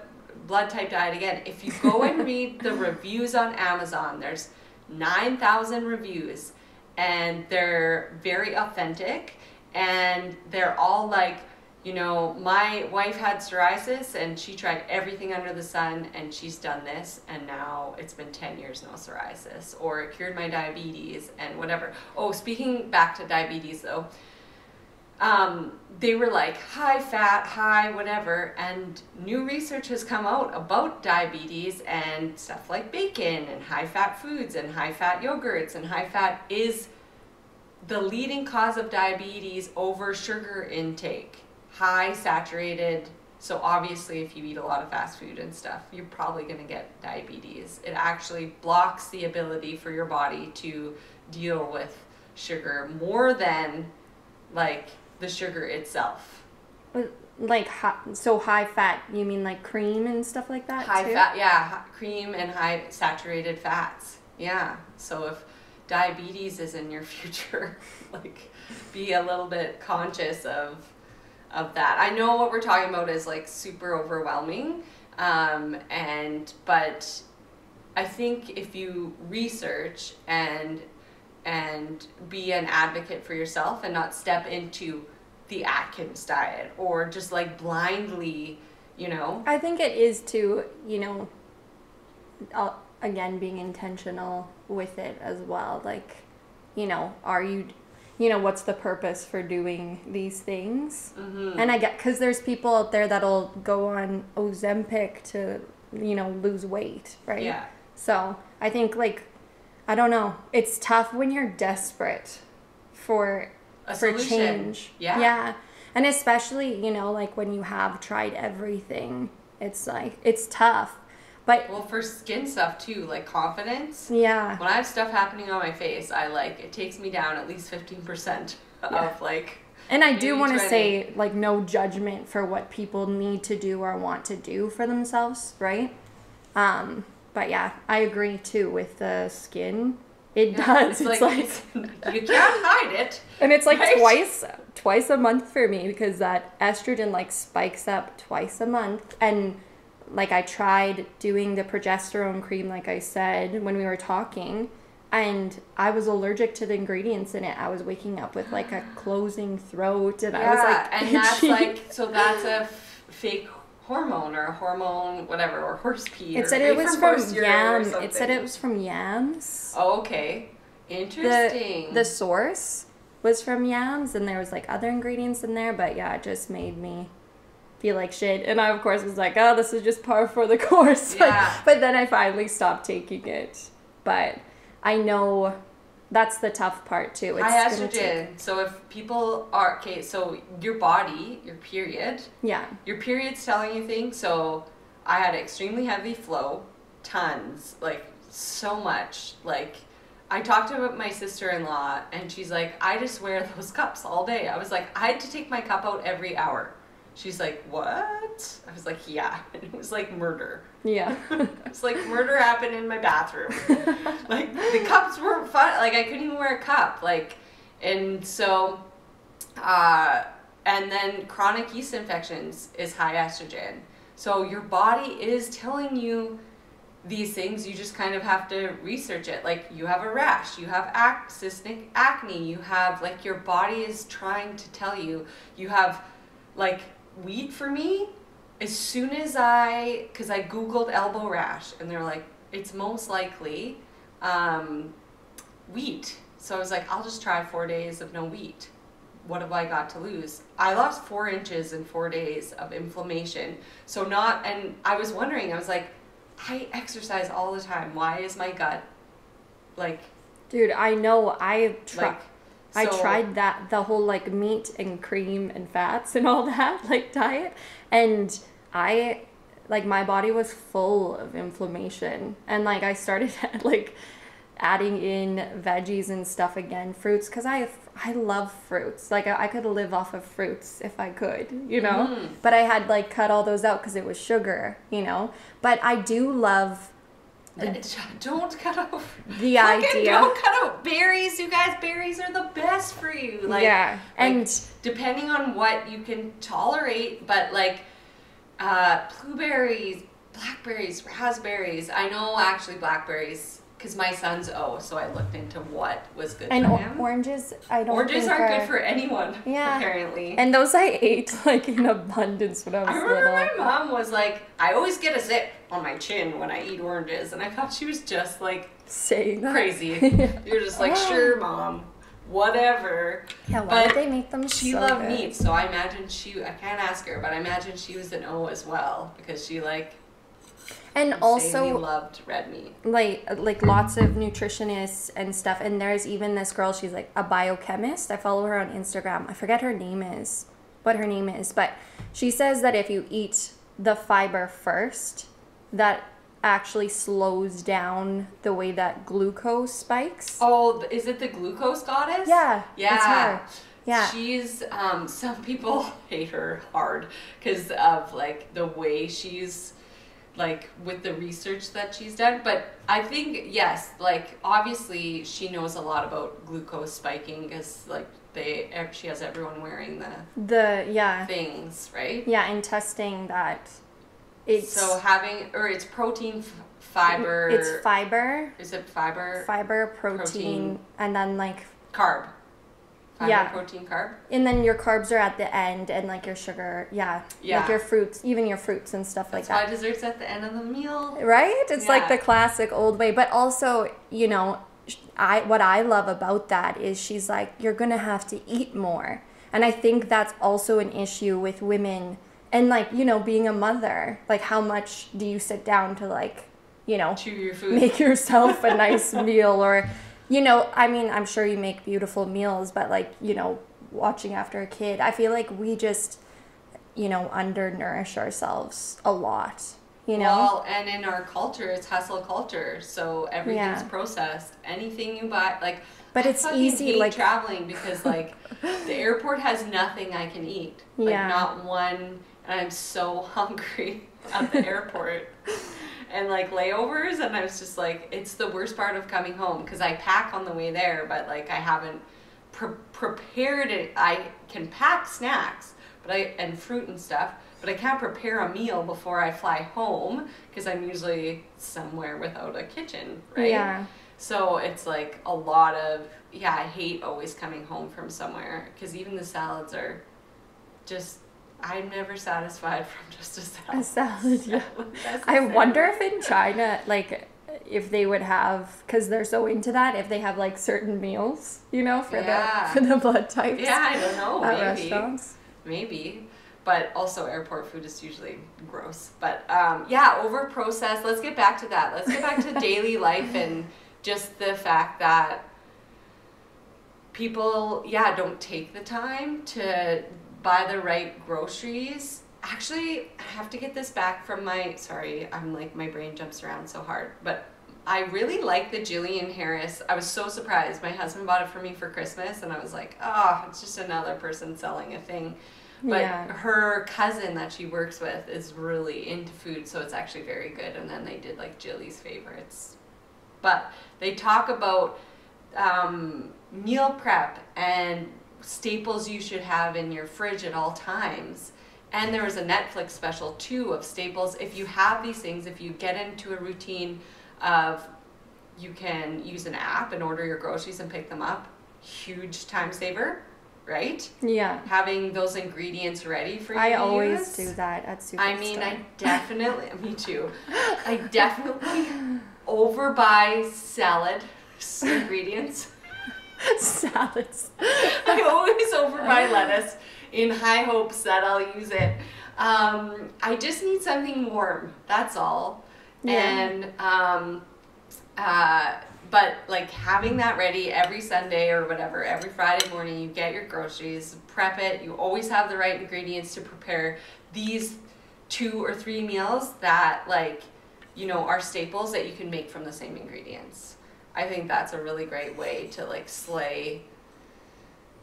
blood type diet again. If you go and read the reviews on Amazon, there's 9,000 reviews, and they're very authentic, and they're all like, you know, my wife had psoriasis and she tried everything under the sun and she's done this and now it's been 10 years no psoriasis, or it cured my diabetes and whatever. Oh, speaking back to diabetes though, they were like high fat, high whatever, and new research has come out about diabetes and stuff like bacon and high fat foods and high fat yogurts, and high fat is the leading cause of diabetes over sugar intake. High saturated, so obviously if you eat a lot of fast food and stuff, you're probably going to get diabetes. It actually blocks the ability for your body to deal with sugar more than like the sugar itself. Like so high fat, you mean like cream and stuff like that? High too? fat, yeah, cream and high saturated fats. Yeah. So if diabetes is in your future, like be a little bit conscious of that. I know what we're talking about is like super overwhelming, but I think if you research and be an advocate for yourself and not step into the Atkins diet or just like blindly, you know. I think it is too, you know, again, being intentional with it as well. Like, you know, what's the purpose for doing these things? Mm-hmm. And I get, because there's people out there that'll go on Ozempic to, you know, lose weight, right? Yeah. So I think, I don't know, it's tough when you're desperate for change. Yeah. Yeah. And especially, you know, like when you have tried everything, it's like, it's tough. But well, for skin stuff too, like confidence. Yeah. When I have stuff happening on my face, it takes me down at least 15% of like. And I do want to say, like, no judgment for what people need to do or want to do for themselves, right? But yeah, I agree too with the skin. It does. It's like you can't hide it. And it's like right? twice a month for me, because that estrogen like spikes up twice a month. And like I tried doing the progesterone cream, like I said when we were talking, and I was allergic to the ingredients in it. I was waking up with like a closing throat, and I was like, and that's like, so that's a fake hormone or a hormone, whatever, or horse pee. It said it was from yams. It said it was from yams. Oh, okay. Interesting. The source was from yams, and there was like other ingredients in there, but yeah, it just made me feel like shit. And I, of course, was like, oh, this is just par for the course. Yeah. But then I finally stopped taking it. But I know that's the tough part too. It's high estrogen. So if people are, okay, so your body, your period. Yeah. Your period's telling you things. So I had extremely heavy flow, tons, like so much. Like I talked to my sister-in-law and she's like, I just wear those cups all day. I was like, I had to take my cup out every hour. She's like, what? I was like, yeah. And it was like murder. Yeah. It's like murder happened in my bathroom. Like the cups were fun. Like I couldn't even wear a cup. Like, and so, and then chronic yeast infections is high estrogen. So your body is telling you these things. You just kind of have to research it. Like you have a rash, you have cystic acne, you have like your body is trying to tell you. You have like wheat for me. As soon as because I Googled elbow rash and they're like, it's most likely wheat. So I was like, I'll just try 4 days of no wheat. What have I got to lose? I lost 4 inches in 4 days of inflammation. So and I was wondering, I was like, I exercise all the time. Why is my gut like... Dude, I know. I tried that, the whole like meat and cream and fats and all that like diet, and my body was full of inflammation, and like I started like adding in veggies and stuff again, fruits, because I love fruits. Like I could live off of fruits if I could, you know. Mm-hmm. But I had like cut all those out because it was sugar, you know. But I do love Don't cut out the idea. Don't cut out berries, you guys. Berries are the best for you. Like, yeah, and depending on what you can tolerate, but like blueberries, blackberries, raspberries. I know actually blackberries because my son's so I looked into what was good for him. Oranges, Oranges aren't good for anyone. Yeah, apparently. And those I ate like in abundance when I was little. I remember my mom was like, I always get a zip on my chin when I eat oranges, and I thought she was just like saying that. Crazy. You're just like, sure, mom, whatever. Yeah, why did they make them she so loved good? Meat, so I imagine I can't ask her, but I imagine she was an O as well because she and also loved red meat. Like lots of nutritionists and stuff, and there's even this girl, she's like a biochemist. I follow her on Instagram. I forget what her name is, but she says that if you eat the fiber first, that actually slows down the way that glucose spikes. Oh, is it the glucose goddess? Yeah. Yeah. It's her. Yeah. She's, some people hate her hard because of like the way she's like with the research that she's done. But I think, yes, like obviously she knows a lot about glucose spiking because like she has everyone wearing the things, right? Yeah, and testing that. It's protein, fiber. It's fiber. Is it fiber? Fiber, protein, and then like carb. Fiber, protein, carb. And then your carbs are at the end, and like your sugar, like your fruits, even your fruits and stuff like that. That's why dessert's at the end of the meal. Right? It's like the classic old way, but also, you know, what I love about that is she's like, you're gonna have to eat more, and I think that's also an issue with women. And, like, you know, being a mother, like, how much do you sit down to, like, you know, chew your food, make yourself a nice meal? Or, you know, I mean, I'm sure you make beautiful meals, but, like, you know, watching after a kid, I feel like we just, you know, undernourish ourselves a lot, you know? Well, and in our culture, it's hustle culture. So everything's processed. Anything you buy, like... But it's easy, like... traveling because, like, the airport has nothing I can eat. Like, not one... And I'm so hungry at the airport and like layovers, and I was just like, it's the worst part of coming home because I pack on the way there, but like I haven't prepared it. I can pack snacks, and fruit and stuff, but I can't prepare a meal before I fly home because I'm usually somewhere without a kitchen, right? Yeah. So it's like a lot of I hate always coming home from somewhere because even the salads are just. I'm never satisfied from just a salad. A salad, yeah. I wonder if in China, like, if they would have, because they're so into that, if they have, like, certain meals, you know, for the blood types. Yeah, I don't know. At restaurants. Maybe. But also airport food is usually gross. But, over-processed. Let's get back to that. Let's get back to daily life and just the fact that people, don't take the time to... buy the right groceries. Actually, I have to get this back from my brain jumps around so hard, but I really like the Jillian Harris. I was so surprised. My husband bought it for me for Christmas, and I was like, it's just another person selling a thing. But her cousin that she works with is really into food, so it's actually very good. And then they did like Jilly's favorites. But they talk about meal prep and staples you should have in your fridge at all times. And there was a Netflix special too of staples. If you have these things, if you get into a routine of you can use an app and order your groceries and pick them up, huge time saver, right? Yeah. Having those ingredients ready for you I to always use. Do that at Superstore. I mean, I definitely, me too. I definitely overbuy salad ingredients. Salads. I always overbuy lettuce in high hopes that I'll use it. I just need something warm. That's all. Yeah. And but like having that ready every Sunday or whatever, every Friday morning, you get your groceries, prep it. You always have the right ingredients to prepare these 2 or 3 meals that are staples that you can make from the same ingredients. I think that's a really great way to slay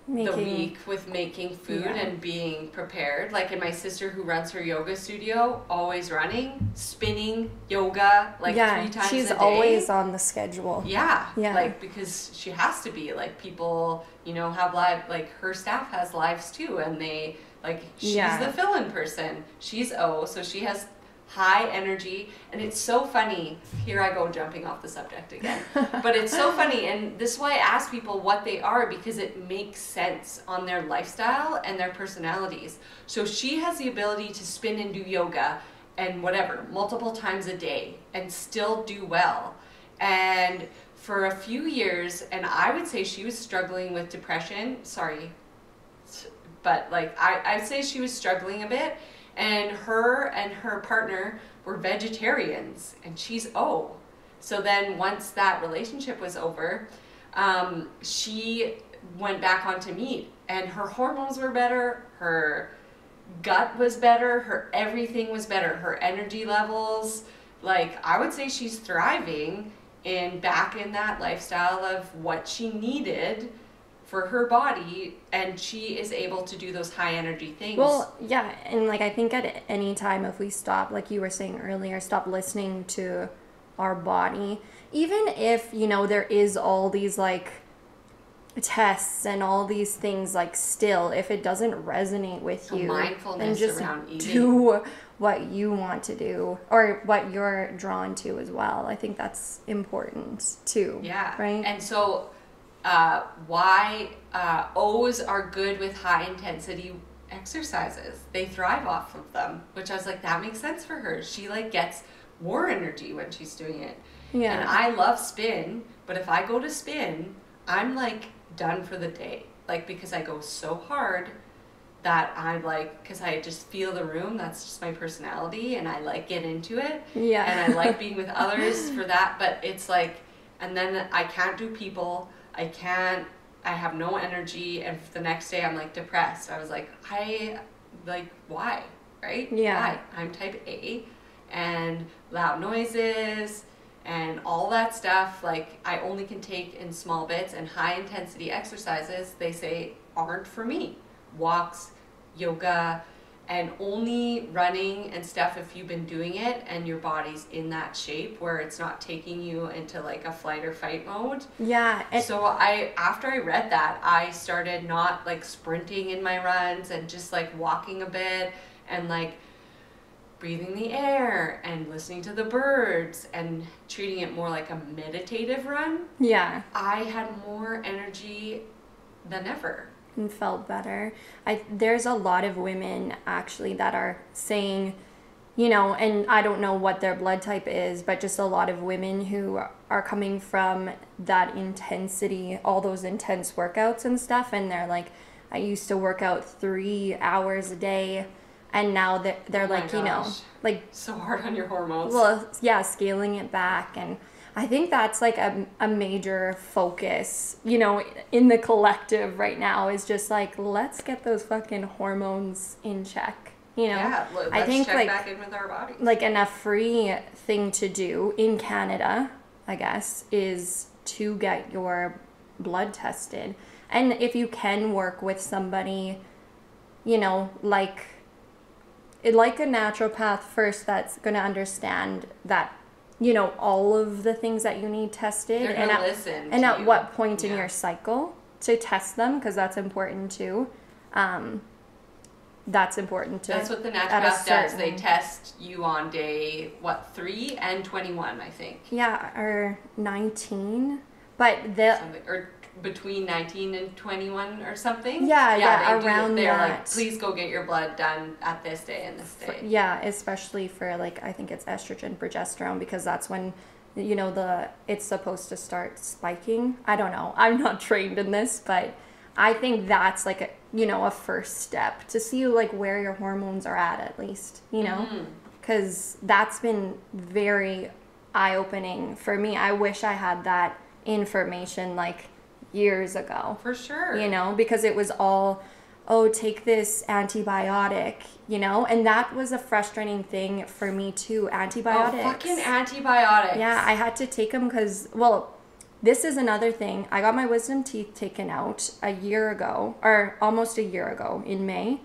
the week with making food and being prepared. Like, and my sister who runs her yoga studio, always running, spinning, yoga, like 3 times a day. She's always on the schedule. Yeah. Like, because she has to be. Like, people, you know, have live, like, her staff has lives too, and they, like, she's the fill-in person. She's so she has high energy, and it's so funny. Here I go jumping off the subject again. But it's so funny, and this is why I ask people what they are, because it makes sense on their lifestyle and their personalities. So she has the ability to spin and do yoga and whatever multiple times a day and still do well. And for a few years, and I would say she was struggling with depression, but like I'd say she was struggling a bit. And her partner were vegetarians, and she's So then once that relationship was over, she went back onto meat, and her hormones were better, her gut was better, her everything was better, her energy levels. Like, I would say she's thriving back in that lifestyle of what she needed for her body, and she is able to do those high energy things. Well, yeah, and like I think at any time if we stop, like you were saying earlier, stop listening to our body, even if, you know, there is all these like tests and all these things, like still, if it doesn't resonate with you, mindfulness then just around eating. do what you want to do or what you're drawn to as well. I think that's important too. Yeah. Right. And so why O's are good with high intensity exercises. They thrive off of them, which I was like, that makes sense for her. She like gets more energy when she's doing it. Yeah. And I love spin, but if I go to spin, I'm like done for the day. Like, because I go so hard that I'm like, because I just feel the room. That's just my personality, and I like get into it. Yeah. And I like being with others for that, but it's like, and then I can't do people. I have no energy, and the next day I'm like depressed. I was like, why, right? Yeah. Why? I'm type A, and loud noises and all that stuff, like, I only can take in small bits, and high intensity exercises, they say, aren't for me. Walks, yoga, and only running and stuff if you've been doing it and your body's in that shape where it's not taking you into like a flight or fight mode. Yeah. So after I read that, I started not like sprinting in my runs and just like walking a bit and like breathing the air and listening to the birds and treating it more like a meditative run. Yeah. I had more energy than ever. And felt better. There's a lot of women actually that are saying, you know, and I don't know what their blood type is, but just a lot of women who are coming from that intensity, all those intense workouts and stuff, and they're like, I used to work out 3 hours a day, and now they're like, you know, like so hard on your hormones. Well, yeah, scaling it back. And I think that's like a major focus, you know, in the collective right now, is just like, let's get those fucking hormones in check, you know? Yeah, I think check like, back in with our bodies. Like, and a free thing to do in Canada, I guess, is to get your blood tested. And if you can work with somebody, you know, like a naturopath first, that's going to understand that, you know, all of the things that you need tested, they're and at what point in your cycle to test them, because that's important too. That's important to. That's what the naturopath does. They test you on day 3 and 21, I think. Yeah, or 19, but or between 19 and 21 or something. Yeah, around they're that. Like, please go get your blood done at this day and this day. Yeah, especially for like, I think it's estrogen, progesterone, because that's when, you know, it's supposed to start spiking. I don't know. I'm not trained in this, but I think that's like a first step to see like where your hormones are at least, you know, because that's been very eye-opening for me. I wish I had that information like years ago. For sure. You know, because it was all, take this antibiotic, you know, and that was a frustrating thing for me too. Antibiotics. Oh, fucking antibiotics. Yeah, I had to take them because, well, this is another thing. I got my wisdom teeth taken out a year ago, or almost a year ago in May,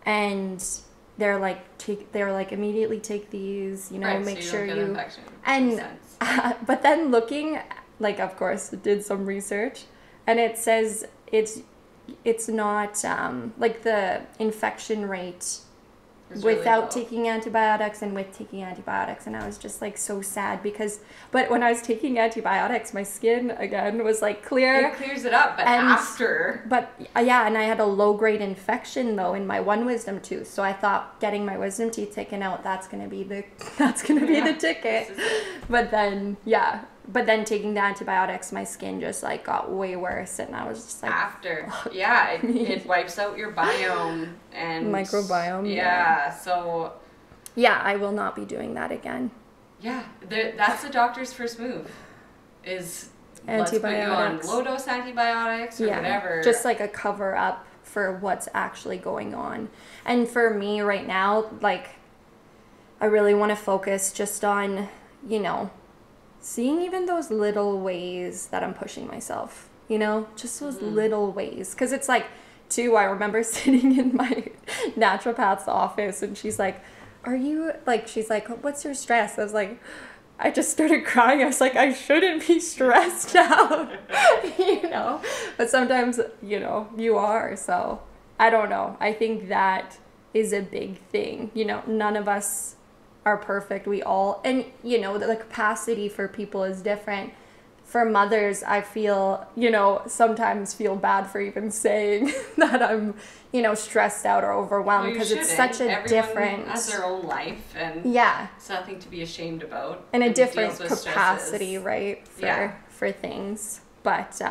and they're like, immediately take these, you know, right, make so sure don't get infection. and but then looking, like, of course, did some research, and it says it's not like the infection rate without taking antibiotics and with taking antibiotics. And I was just like so sad but when I was taking antibiotics, my skin again was like clear. It clears it up, but after. But yeah, and I had a low grade infection though in my one wisdom tooth. So I thought getting my wisdom teeth taken out, that's gonna be the ticket. But then taking the antibiotics, my skin just like got way worse, and I was just like after. Yeah, it wipes out your biome and microbiome. Yeah, so yeah, I will not be doing that again. Yeah, that's the doctor's first move. Is let's put you on low dose antibiotics or whatever. Just like a cover up for what's actually going on. And for me right now, like, I really want to focus just on, you know, seeing even those little ways that I'm pushing myself, you know, just those little ways. Because it's like, too, I remember sitting in my naturopath's office and she's like, she's like, what's your stress? I was like, I just started crying. I was like, I shouldn't be stressed out, you know, but sometimes, you know, you are. So I don't know. I think that is a big thing. You know, none of us are perfect. We all, and you know, the capacity for people is different. For mothers, I feel, you know, sometimes feel bad for even saying that I'm, you know, stressed out or overwhelmed, because it's such a different, has their own life, and it's nothing to be ashamed about, and a different capacity, right, for things. But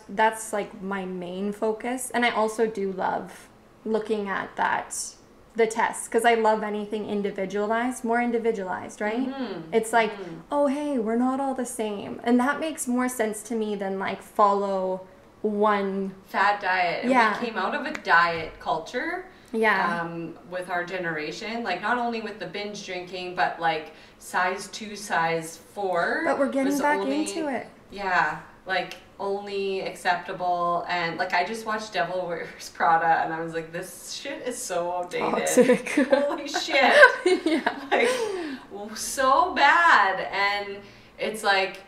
that's like my main focus. And I also do love looking at the tests, because I love anything more individualized, right? It's like, oh, hey, we're not all the same. And that makes more sense to me than like follow one fad diet. And we came out of a diet culture with our generation, like not only with the binge drinking, but like size 2, size 4. But we're getting back into it. Yeah, like only acceptable. And like I just watched Devil Wears Prada and I was like, this shit is so outdated. Toxic. Holy shit. Like so bad. And it's like,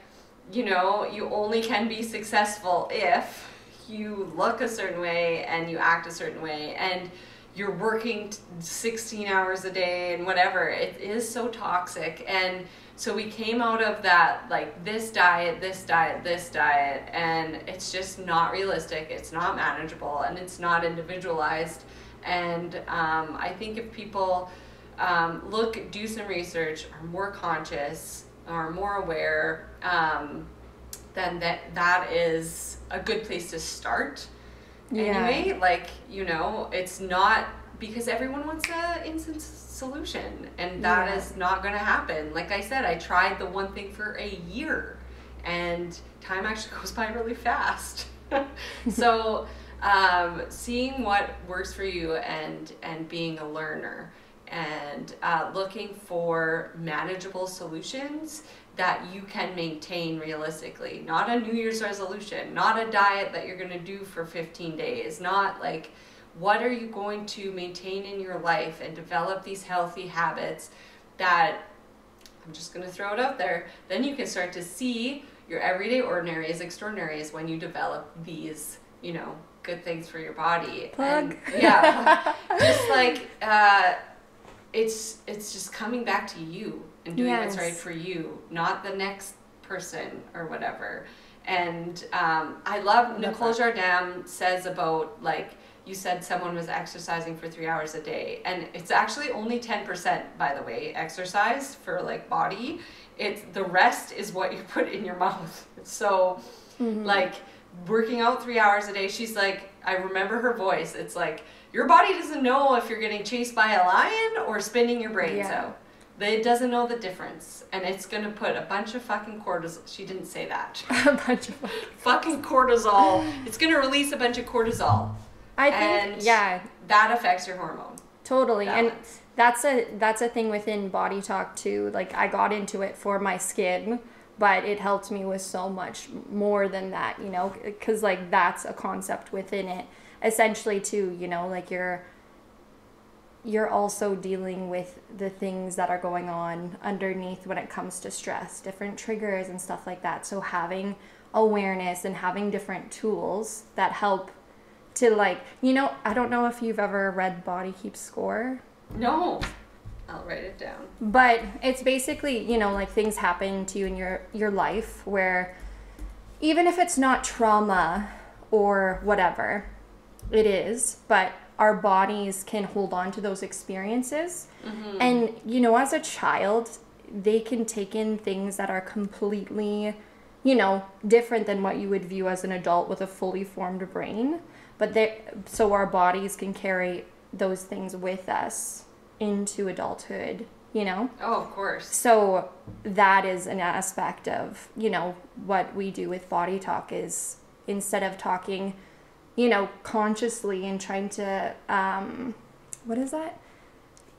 you know, you only can be successful if you look a certain way and you act a certain way and you're working 16 hours a day and whatever. It is so toxic. And so we came out of that, like this diet, and it's just not realistic. It's not manageable, and it's not individualized. And I think if people do some research, are more conscious, are more aware, then that is a good place to start. Anyway, like, you know, it's not, because everyone wants an instant solution, and that is not going to happen. Like I said, I tried the one thing for a year, and time actually goes by really fast. So seeing what works for you and being a learner, and looking for manageable solutions that you can maintain realistically. Not a New Year's resolution, not a diet that you're going to do for 15 days, not like, what are you going to maintain in your life and develop these healthy habits that, I'm just going to throw it out there, then you can start to see your everyday ordinary as extraordinary is when you develop these, you know, good things for your body. Plug. And just like, it's just coming back to you and doing what's right for you, not the next person or whatever. And I love Nicole Jardim says about, like, you said someone was exercising for 3 hours a day, and it's actually only 10%, by the way, exercise for like body. It's the rest is what you put in your mouth. So like working out 3 hours a day, she's like, I remember her voice. It's like, your body doesn't know if you're getting chased by a lion or spinning your brains out. It doesn't know the difference, and it's going to put a bunch of fucking cortisol. She didn't say that. A bunch of fucking cortisol. It's going to release a bunch of cortisol. I think, that affects your hormone. Totally. Balance. And that's a thing within Body Talk too. Like, I got into it for my skin, but it helped me with so much more than that, you know, because like that's a concept within it essentially too, you know, like you're also dealing with the things that are going on underneath when it comes to stress, different triggers and stuff like that. So having awareness and having different tools that help to, like, you know, I don't know if you've ever read Body Keeps Score. No. I'll write it down. But it's basically, you know, like things happen to you in your life where even if it's not trauma or whatever it is, but our bodies can hold on to those experiences. Mm-hmm. And, you know, as a child, they can take in things that are completely, you know, different than what you would view as an adult with a fully formed brain. But so our bodies can carry those things with us into adulthood, you know? Oh, of course. So that is an aspect of, you know, what we do with Body Talk is instead of talking, you know, consciously and trying to, what is that?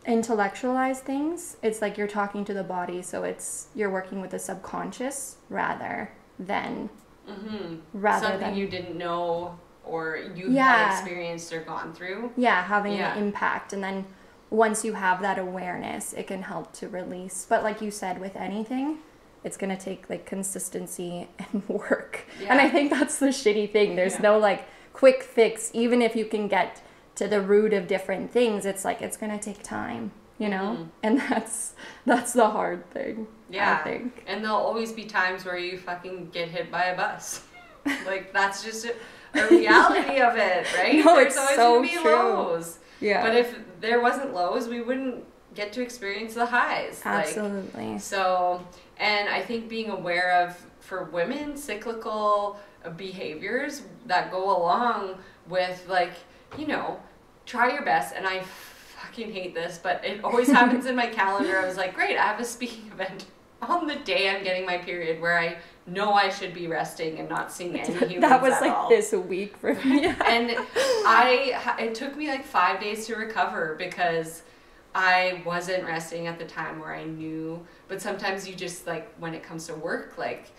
Intellectualize things. It's like you're talking to the body. So you're working with the subconscious rather than, something you didn't know or you had experienced or gone through. Yeah, having an impact. And then once you have that awareness, it can help to release. But like you said, with anything, it's going to take like consistency and work. Yeah. And I think that's the shitty thing. There's no like quick fix. Even if you can get to the root of different things, it's like, it's going to take time, you know? And that's the hard thing. Yeah. I think. And there'll always be times where you fucking get hit by a bus. Like that's just a reality of it, right? No, There's it's always so going to be true. Lows. Yeah. But if there wasn't lows, we wouldn't get to experience the highs. Absolutely. Like, so, and I think being aware of, for women, cyclical behaviors that go along with, like, you know, try your best. And I fucking hate this, but it always happens in my calendar. I was like, great, I have a speaking event on the day I'm getting my period where I know I should be resting and not seeing any humans That was at like all. this week for me. And it took me like 5 days to recover because I wasn't resting at the time where I knew. But sometimes you just, like, when it comes to work, like,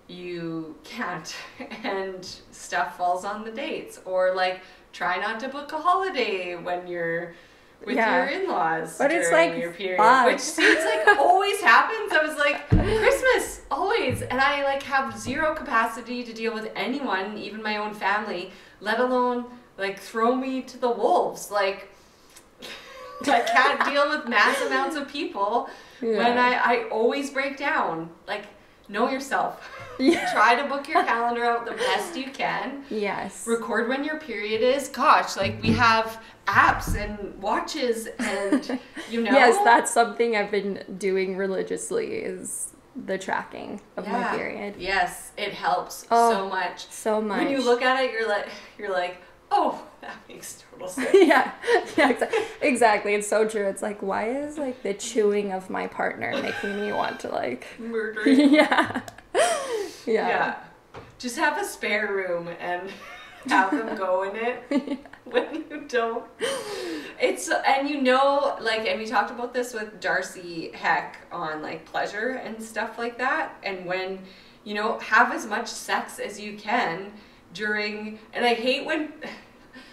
you can't and stuff falls on the dates. Or, like, try not to book a holiday when you're with your in-laws but during it's like your period, fun. which seems like always happens. I was like, Christmas, always. And I, like, have zero capacity to deal with anyone, even my own family, let alone, like, throw me to the wolves. Like, I can't deal with mass amounts of people when I always break down. Like, know yourself. Try to book your calendar out the best you can. Yes. Record when your period is. Gosh, like, we have apps and watches and, you know. Yes, that's something I've been doing religiously is the tracking of my period. Yes, it helps so much. So much. When you look at it, you're like, oh, that makes total sense. Yeah, exactly. It's so true. It's like, why is, like, the chewing of my partner making me want to, like, murder him? Yeah. Just have a spare room and have them go in it when you don't. And you know, like, and we talked about this with Darcy Heck on, like, pleasure and stuff like that. And when, you know, have as much sex as you can during, and I hate when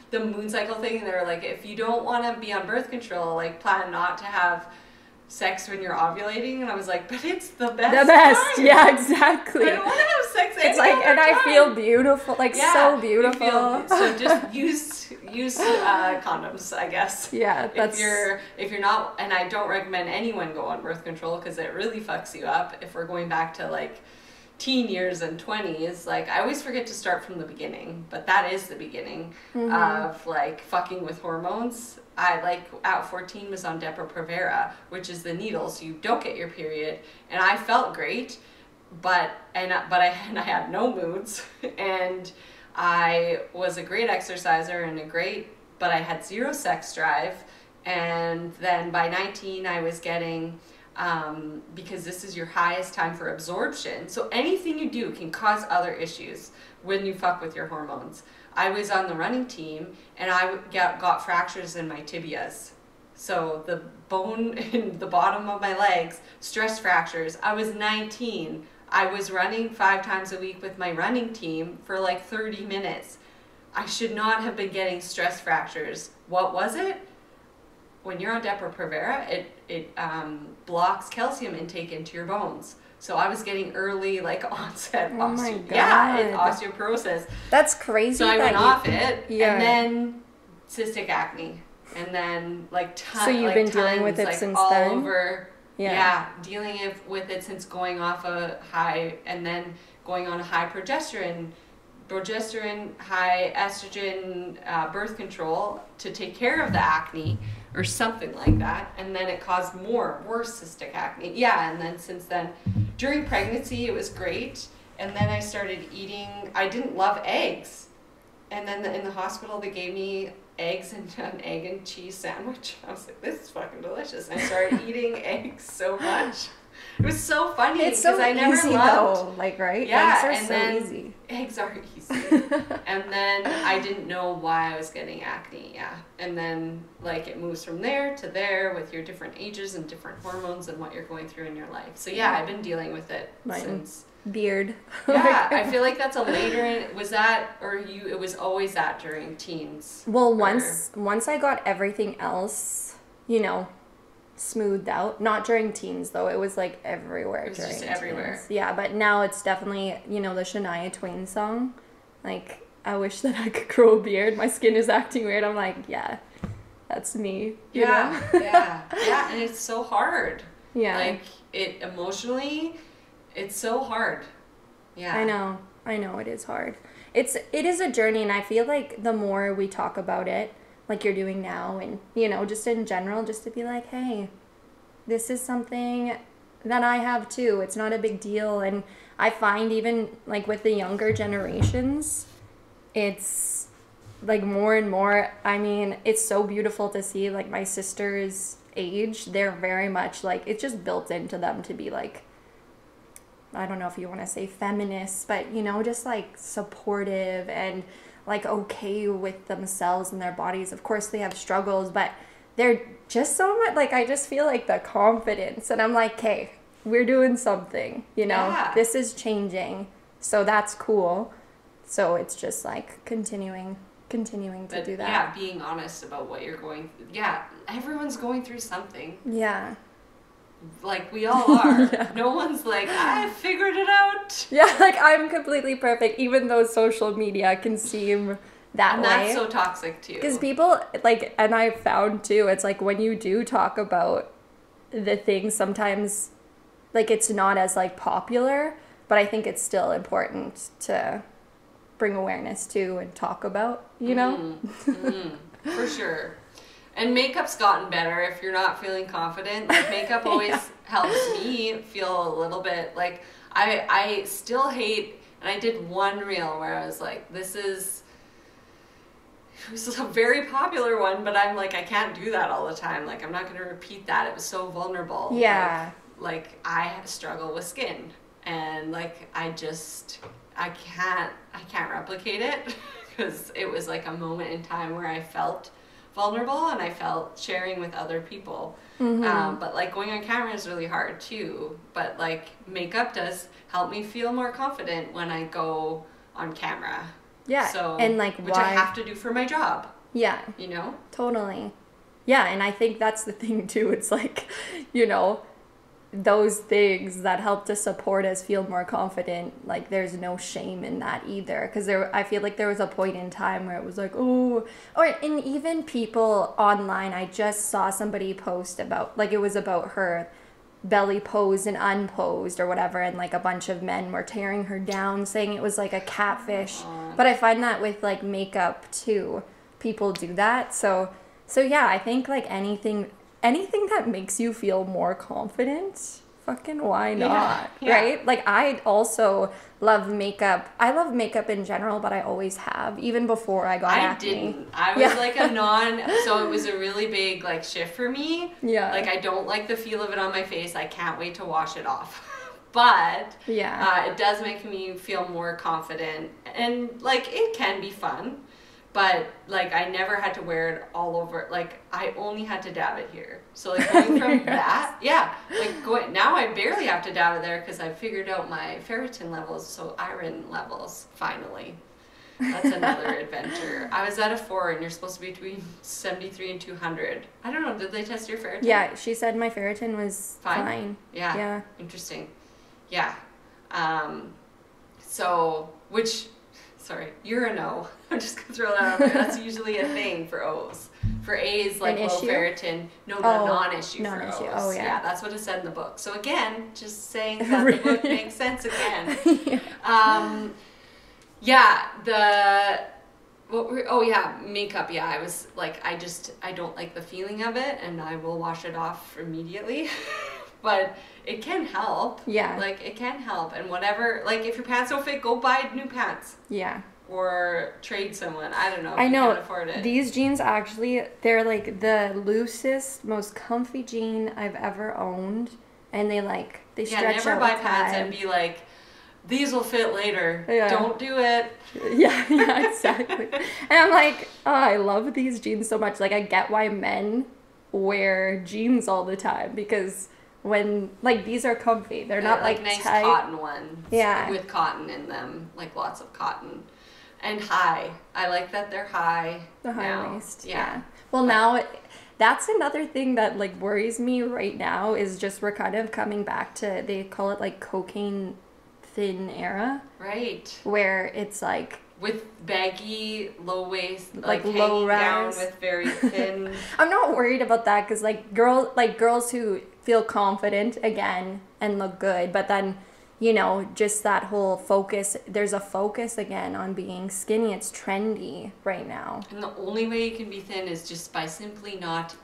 the moon cycle thing, they're like, if you don't want to be on birth control, like, plan not to have sex when you're ovulating. And I was like, but it's the best time. Yeah, exactly. I don't want to have sex any it's like, other and time. I feel beautiful, like, so beautiful. So just use condoms, I guess. Yeah, that's... If you're not, and I don't recommend anyone go on birth control because it really fucks you up. If we're going back to, like, teen years and 20s, like, I always forget to start from the beginning, but that is the beginning of, like, fucking with hormones. I, like, at 14 was on Depo-Provera, which is the needle, so you don't get your period, and I felt great, but I had no moods, and I was a great exerciser but I had zero sex drive, and then by 19 I was getting because this is your highest time for absorption. So anything you do can cause other issues when you fuck with your hormones. I was on the running team and I got fractures in my tibias. So the bone in the bottom of my legs, stress fractures. I was 19. I was running 5 times a week with my running team for like 30 minutes. I should not have been getting stress fractures. What was it? When you're on Depo-Provera, it blocks calcium intake into your bones. So I was getting early, like, onset osteoporosis. That's crazy. So I went off it, and then cystic acne, and then like so you've been dealing with it like since all then? Over. Dealing with it since going off a high, and then going on a high progesterone, high estrogen birth control to take care of the acne or something like that, and then it caused worse cystic acne. Yeah, and then since then, during pregnancy it was great, and then I started eating. I didn't love eggs, and then in the hospital they gave me eggs and an egg and cheese sandwich. I was like, this is fucking delicious. And I started eating eggs so much. It was so funny because I never easy loved. Though, like, right? Yeah, eggs are and so then easy. Eggs are easy. And then I didn't know why I was getting acne. Yeah, and then like it moves from there to there with your different ages and different hormones and what you're going through in your life. So yeah, I've been dealing with it since. Beard. Yeah, I feel like that's a later. Was that it was always that during teens? Well, once I got everything else, smoothed out. Not during teens though. It was like everywhere. It was during just teens. everywhere. Yeah, but now it's definitely the Shania Twain song. Like, I wish that I could grow a beard. My skin is acting weird. I'm like, yeah, that's me. You know? Yeah, and it's so hard. Yeah. Like it emotionally. It's so hard. Yeah. I know it is hard. It is a journey, and I feel like the more we talk about it, like you're doing now, and just in general, just to be like, hey, this is something that I have too. It's not a big deal. And I find even like with the younger generations, it's like more and more, I mean, it's so beautiful to see like my sister's age. They're very much like, it's just built into them to be like, I don't know if you want to say feminist, but just like supportive and like okay with themselves and their bodies. Of course they have struggles, but they're just so much like, I just feel like the confidence, and I'm like, hey, we're doing something, this is changing, so that's cool. So it's just like continuing to do that. Yeah, being honest about what you're going through. Yeah, everyone's going through something. Yeah. Like, we all are. Yeah. No one's like, I figured it out. Yeah, like, I'm completely perfect, even though social media can seem that way. And that's so toxic, too. Because people, like, and I found, too, it's like, when you do talk about the things, sometimes, like, it's not as, like, popular, but I think it's still important to bring awareness to and talk about, For sure. And makeup's gotten better if you're not feeling confident. Like, makeup always helps me feel a little bit like I still hate, and I did one reel where I was like, it was a very popular one, but I'm like, I can't do that all the time. Like, I'm not going to repeat that. It was so vulnerable. Yeah. Like I struggle with skin, and like I can't replicate it because it was like a moment in time where I felt vulnerable and I felt sharing with other people. Mm-hmm. But like going on camera is really hard too. But like makeup does help me feel more confident when I go on camera. Yeah. So, and like which I have to do for my job. Yeah. Totally. Yeah, and I think that's the thing too. It's like, those things that help to support us feel more confident, like there's no shame in that either, because I feel like there was a point in time where it was like, and even people online, I just saw somebody post about, like, it was about her belly posed and unposed or whatever, and like a bunch of men were tearing her down saying it was like a catfish. But I find that with like makeup too, people do that. So yeah, I think like anything that makes you feel more confident, fucking why not, right? Like, I also love makeup. I love makeup in general, but I always have, even before I got acne. I was like so it was a really big like shift for me. Yeah. Like, I don't like the feel of it on my face. I can't wait to wash it off. But it does make me feel more confident, and like it can be fun. But, like, I never had to wear it all over. Like, I only had to dab it here. So, like, going from that, now I barely have to dab it there because I figured out my ferritin levels, so iron levels, finally. That's another adventure. I was at a 4, and you're supposed to be between 73 and 200. I don't know, did they test your ferritin? Yeah, she said my ferritin was fine. Yeah. Interesting. Yeah. Sorry, you're a no. I'm just going to throw that out there. That's usually a thing for O's. For A's, like low ferritin. No, non-issue for O's. Oh, yeah. Yeah, that's what it said in the book. So again, just saying that the book makes sense again. Makeup. Yeah, I was like, I don't like the feeling of it, and I will wash it off immediately. But it can help. Yeah. Like, it can help. And whatever, like, if your pants don't fit, go buy new pants. Yeah. Or trade someone. I don't know if I know. You can afford it. These jeans actually, they're like the loosest, most comfy jean I've ever owned. And they stretch out. Never buy pants and be like, these will fit later. Yeah. Don't do it. Yeah, exactly. And I'm like, oh, I love these jeans so much. Like, I get why men wear jeans all the time, because when, like, these are comfy. They're not like nice tight. Cotton ones. Yeah. With cotton in them. Like, lots of cotton. And high. I like that they're high. The high waist. Yeah. Well, now, that's another thing that, like, worries me right now is just we're kind of coming back to, they call it, like, cocaine thin era. Right. Where it's, like, with baggy, low waist, like low rise down with very thin. I'm not worried about that because girls who feel confident again and look good, but then, you know, just that whole focus. There's a focus again on being skinny. It's trendy right now. And the only way you can be thin is just by simply not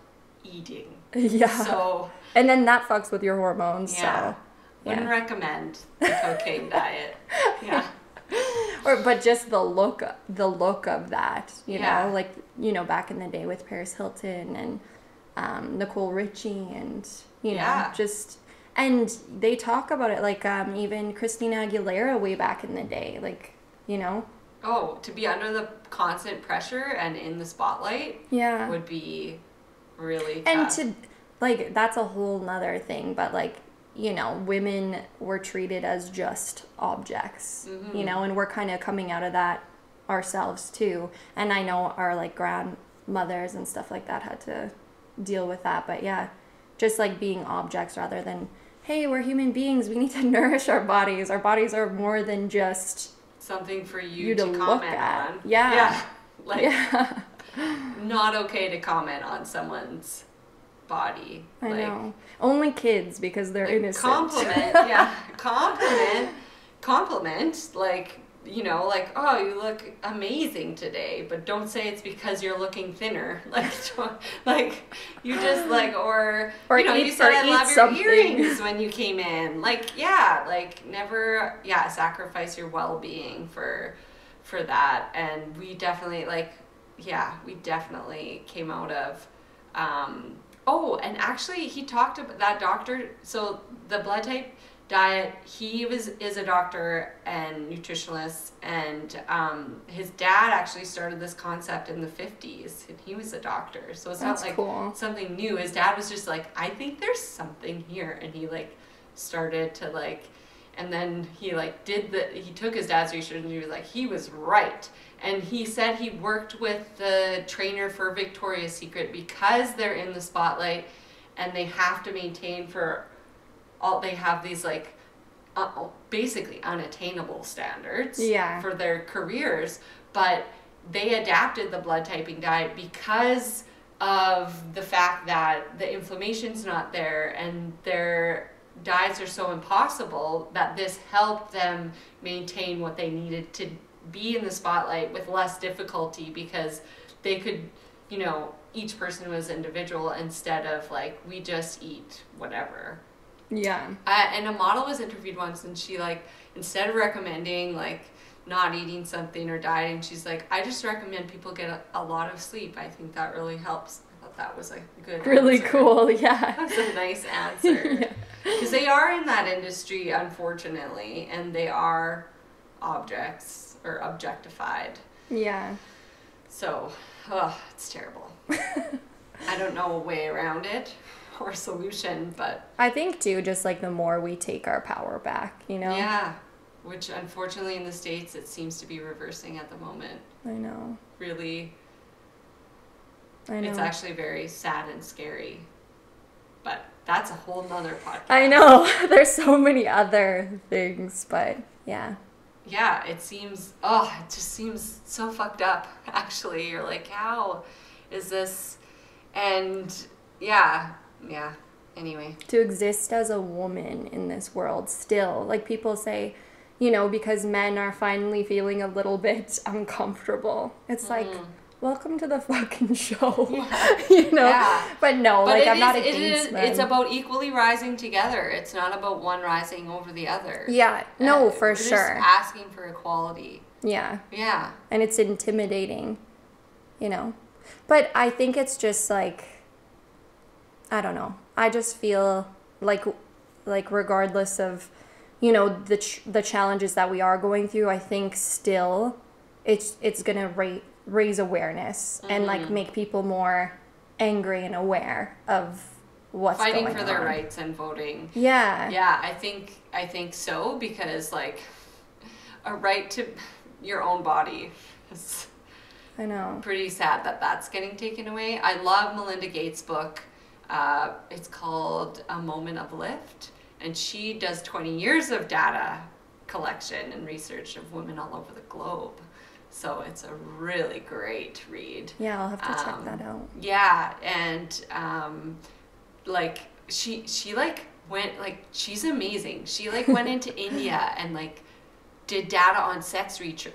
eating. Yeah. So. And then that fucks with your hormones. Yeah. So. Wouldn't recommend the cocaine diet. Yeah. But just the look of that, you know, like, you know, back in the day with Paris Hilton and Nicole Richie and, you know, just, and they talk about it, like, even Christina Aguilera way back in the day, like, you know. Oh, to be under the constant pressure and in the spotlight would be really tough. And to, like, that's a whole nother thing, but, like, you know, women were treated as just objects, you know, and we're kind of coming out of that ourselves too. And I know our, like, grandmothers and stuff like that had to deal with that. But yeah, just like being objects rather than, hey, we're human beings. We need to nourish our bodies. Our bodies are more than just something for you to comment on. Yeah. Like, not okay to comment on someone's body. I know. Only kids, because they're like, innocent. Compliment, like, you know, like, oh, you look amazing today, but don't say it's because you're looking thinner. Like, you just, like, or you know, you said I love your earrings when you came in. Like, never, sacrifice your well-being for that. And we definitely, came out of, and actually he talked about that doctor. So the blood type diet, he is a doctor and nutritionist, and his dad actually started this concept in the 50s, and he was a doctor. So it's not like something new. His dad was just like, I think there's something here, and he like started to like, and then he like he took his dad's research and he was like, he was right. And he said he worked with the trainer for Victoria's Secret because they're in the spotlight and they have to maintain they have these like basically unattainable standards for their careers, but they adapted the blood typing diet because of the fact that the inflammation's not there and their diets are so impossible that this helped them maintain what they needed to be in the spotlight with less difficulty, because they could, you know, each person was individual instead of like, we just eat whatever. Yeah. And a model was interviewed once, and she like, instead of recommending like not eating something or dieting, she's like, I just recommend people get a lot of sleep. I think that really helps. I thought that was a good really answer. Cool. Yeah. That's a nice answer. Because they are in that industry, unfortunately, and they are objects or objectified. Yeah. So, it's terrible. I don't know a way around it or a solution, but I think too, just like the more we take our power back, you know? Yeah, which unfortunately in the States it seems to be reversing at the moment. I know. Really, I know. it's actually very sad and scary. But that's a whole nother podcast. I know. There's so many other things, but yeah. Yeah, it just seems so fucked up, actually. You're like, how is this? And yeah, anyway. To exist as a woman in this world still, like people say, you know, because men are finally feeling a little bit uncomfortable. It's like, welcome to the fucking show. Yeah. You know? Yeah. But no, but like I'm not against men. It's about equally rising together. It's not about one rising over the other. Yeah. No, for We're sure. Just asking for equality. Yeah. Yeah. And it's intimidating, you know? But I think it's just like, I don't know. I just feel like regardless of, you know, the challenges that we are going through, I think still it's going to raise awareness and like make people more angry and aware of what's going on. Fighting for their rights and voting. Yeah. Yeah, I think so, because like a right to your own body is, I know, pretty sad that that's getting taken away. I love Melinda Gates' book. It's called A Moment of Lift, and she does 20 years of data collection and research of women all over the globe. So it's a really great read. Yeah, I'll have to check that out. Yeah, and like she like went, like, she's amazing. She like went into India and like did data on sex research,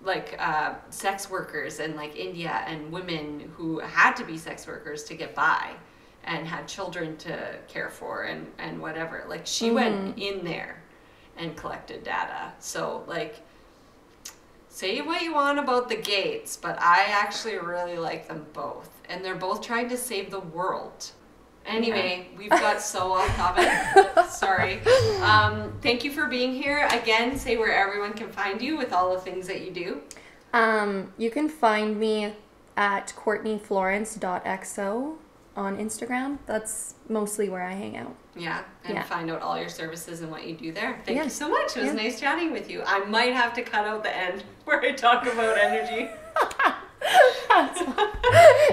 like sex workers in like India, and women who had to be sex workers to get by and had children to care for and whatever. Like she went in there and collected data. So like, say what you want about the Gates, but I actually really like them both. And they're both trying to save the world. Anyway, we've got so off topic. Sorry. Thank you for being here. Again, say where everyone can find you with all the things that you do. You can find me at courtneyflorence.xo on Instagram. That's mostly where I hang out. Yeah, and find out all your services and what you do there. Thank you so much. It was nice chatting with you. I might have to cut out the end where I talk about energy.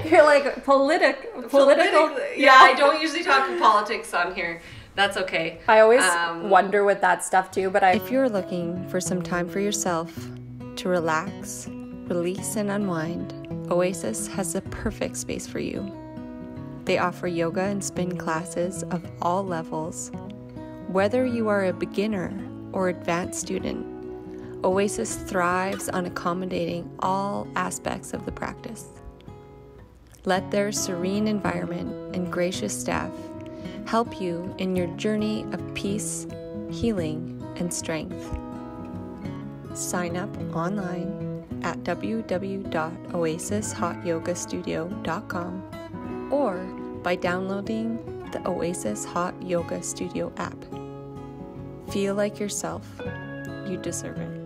You're like political. Yeah, I don't usually talk politics on here. That's okay. I always wonder with that stuff too, but If you're looking for some time for yourself to relax, release, and unwind, Oasis has the perfect space for you. They offer yoga and spin classes of all levels. Whether you are a beginner or advanced student, Oasis thrives on accommodating all aspects of the practice. Let their serene environment and gracious staff help you in your journey of peace, healing, and strength. Sign up online at www.oasishotyogastudio.com or by downloading the Oasis Hot Yoga Studio app. Feel like yourself. You deserve it.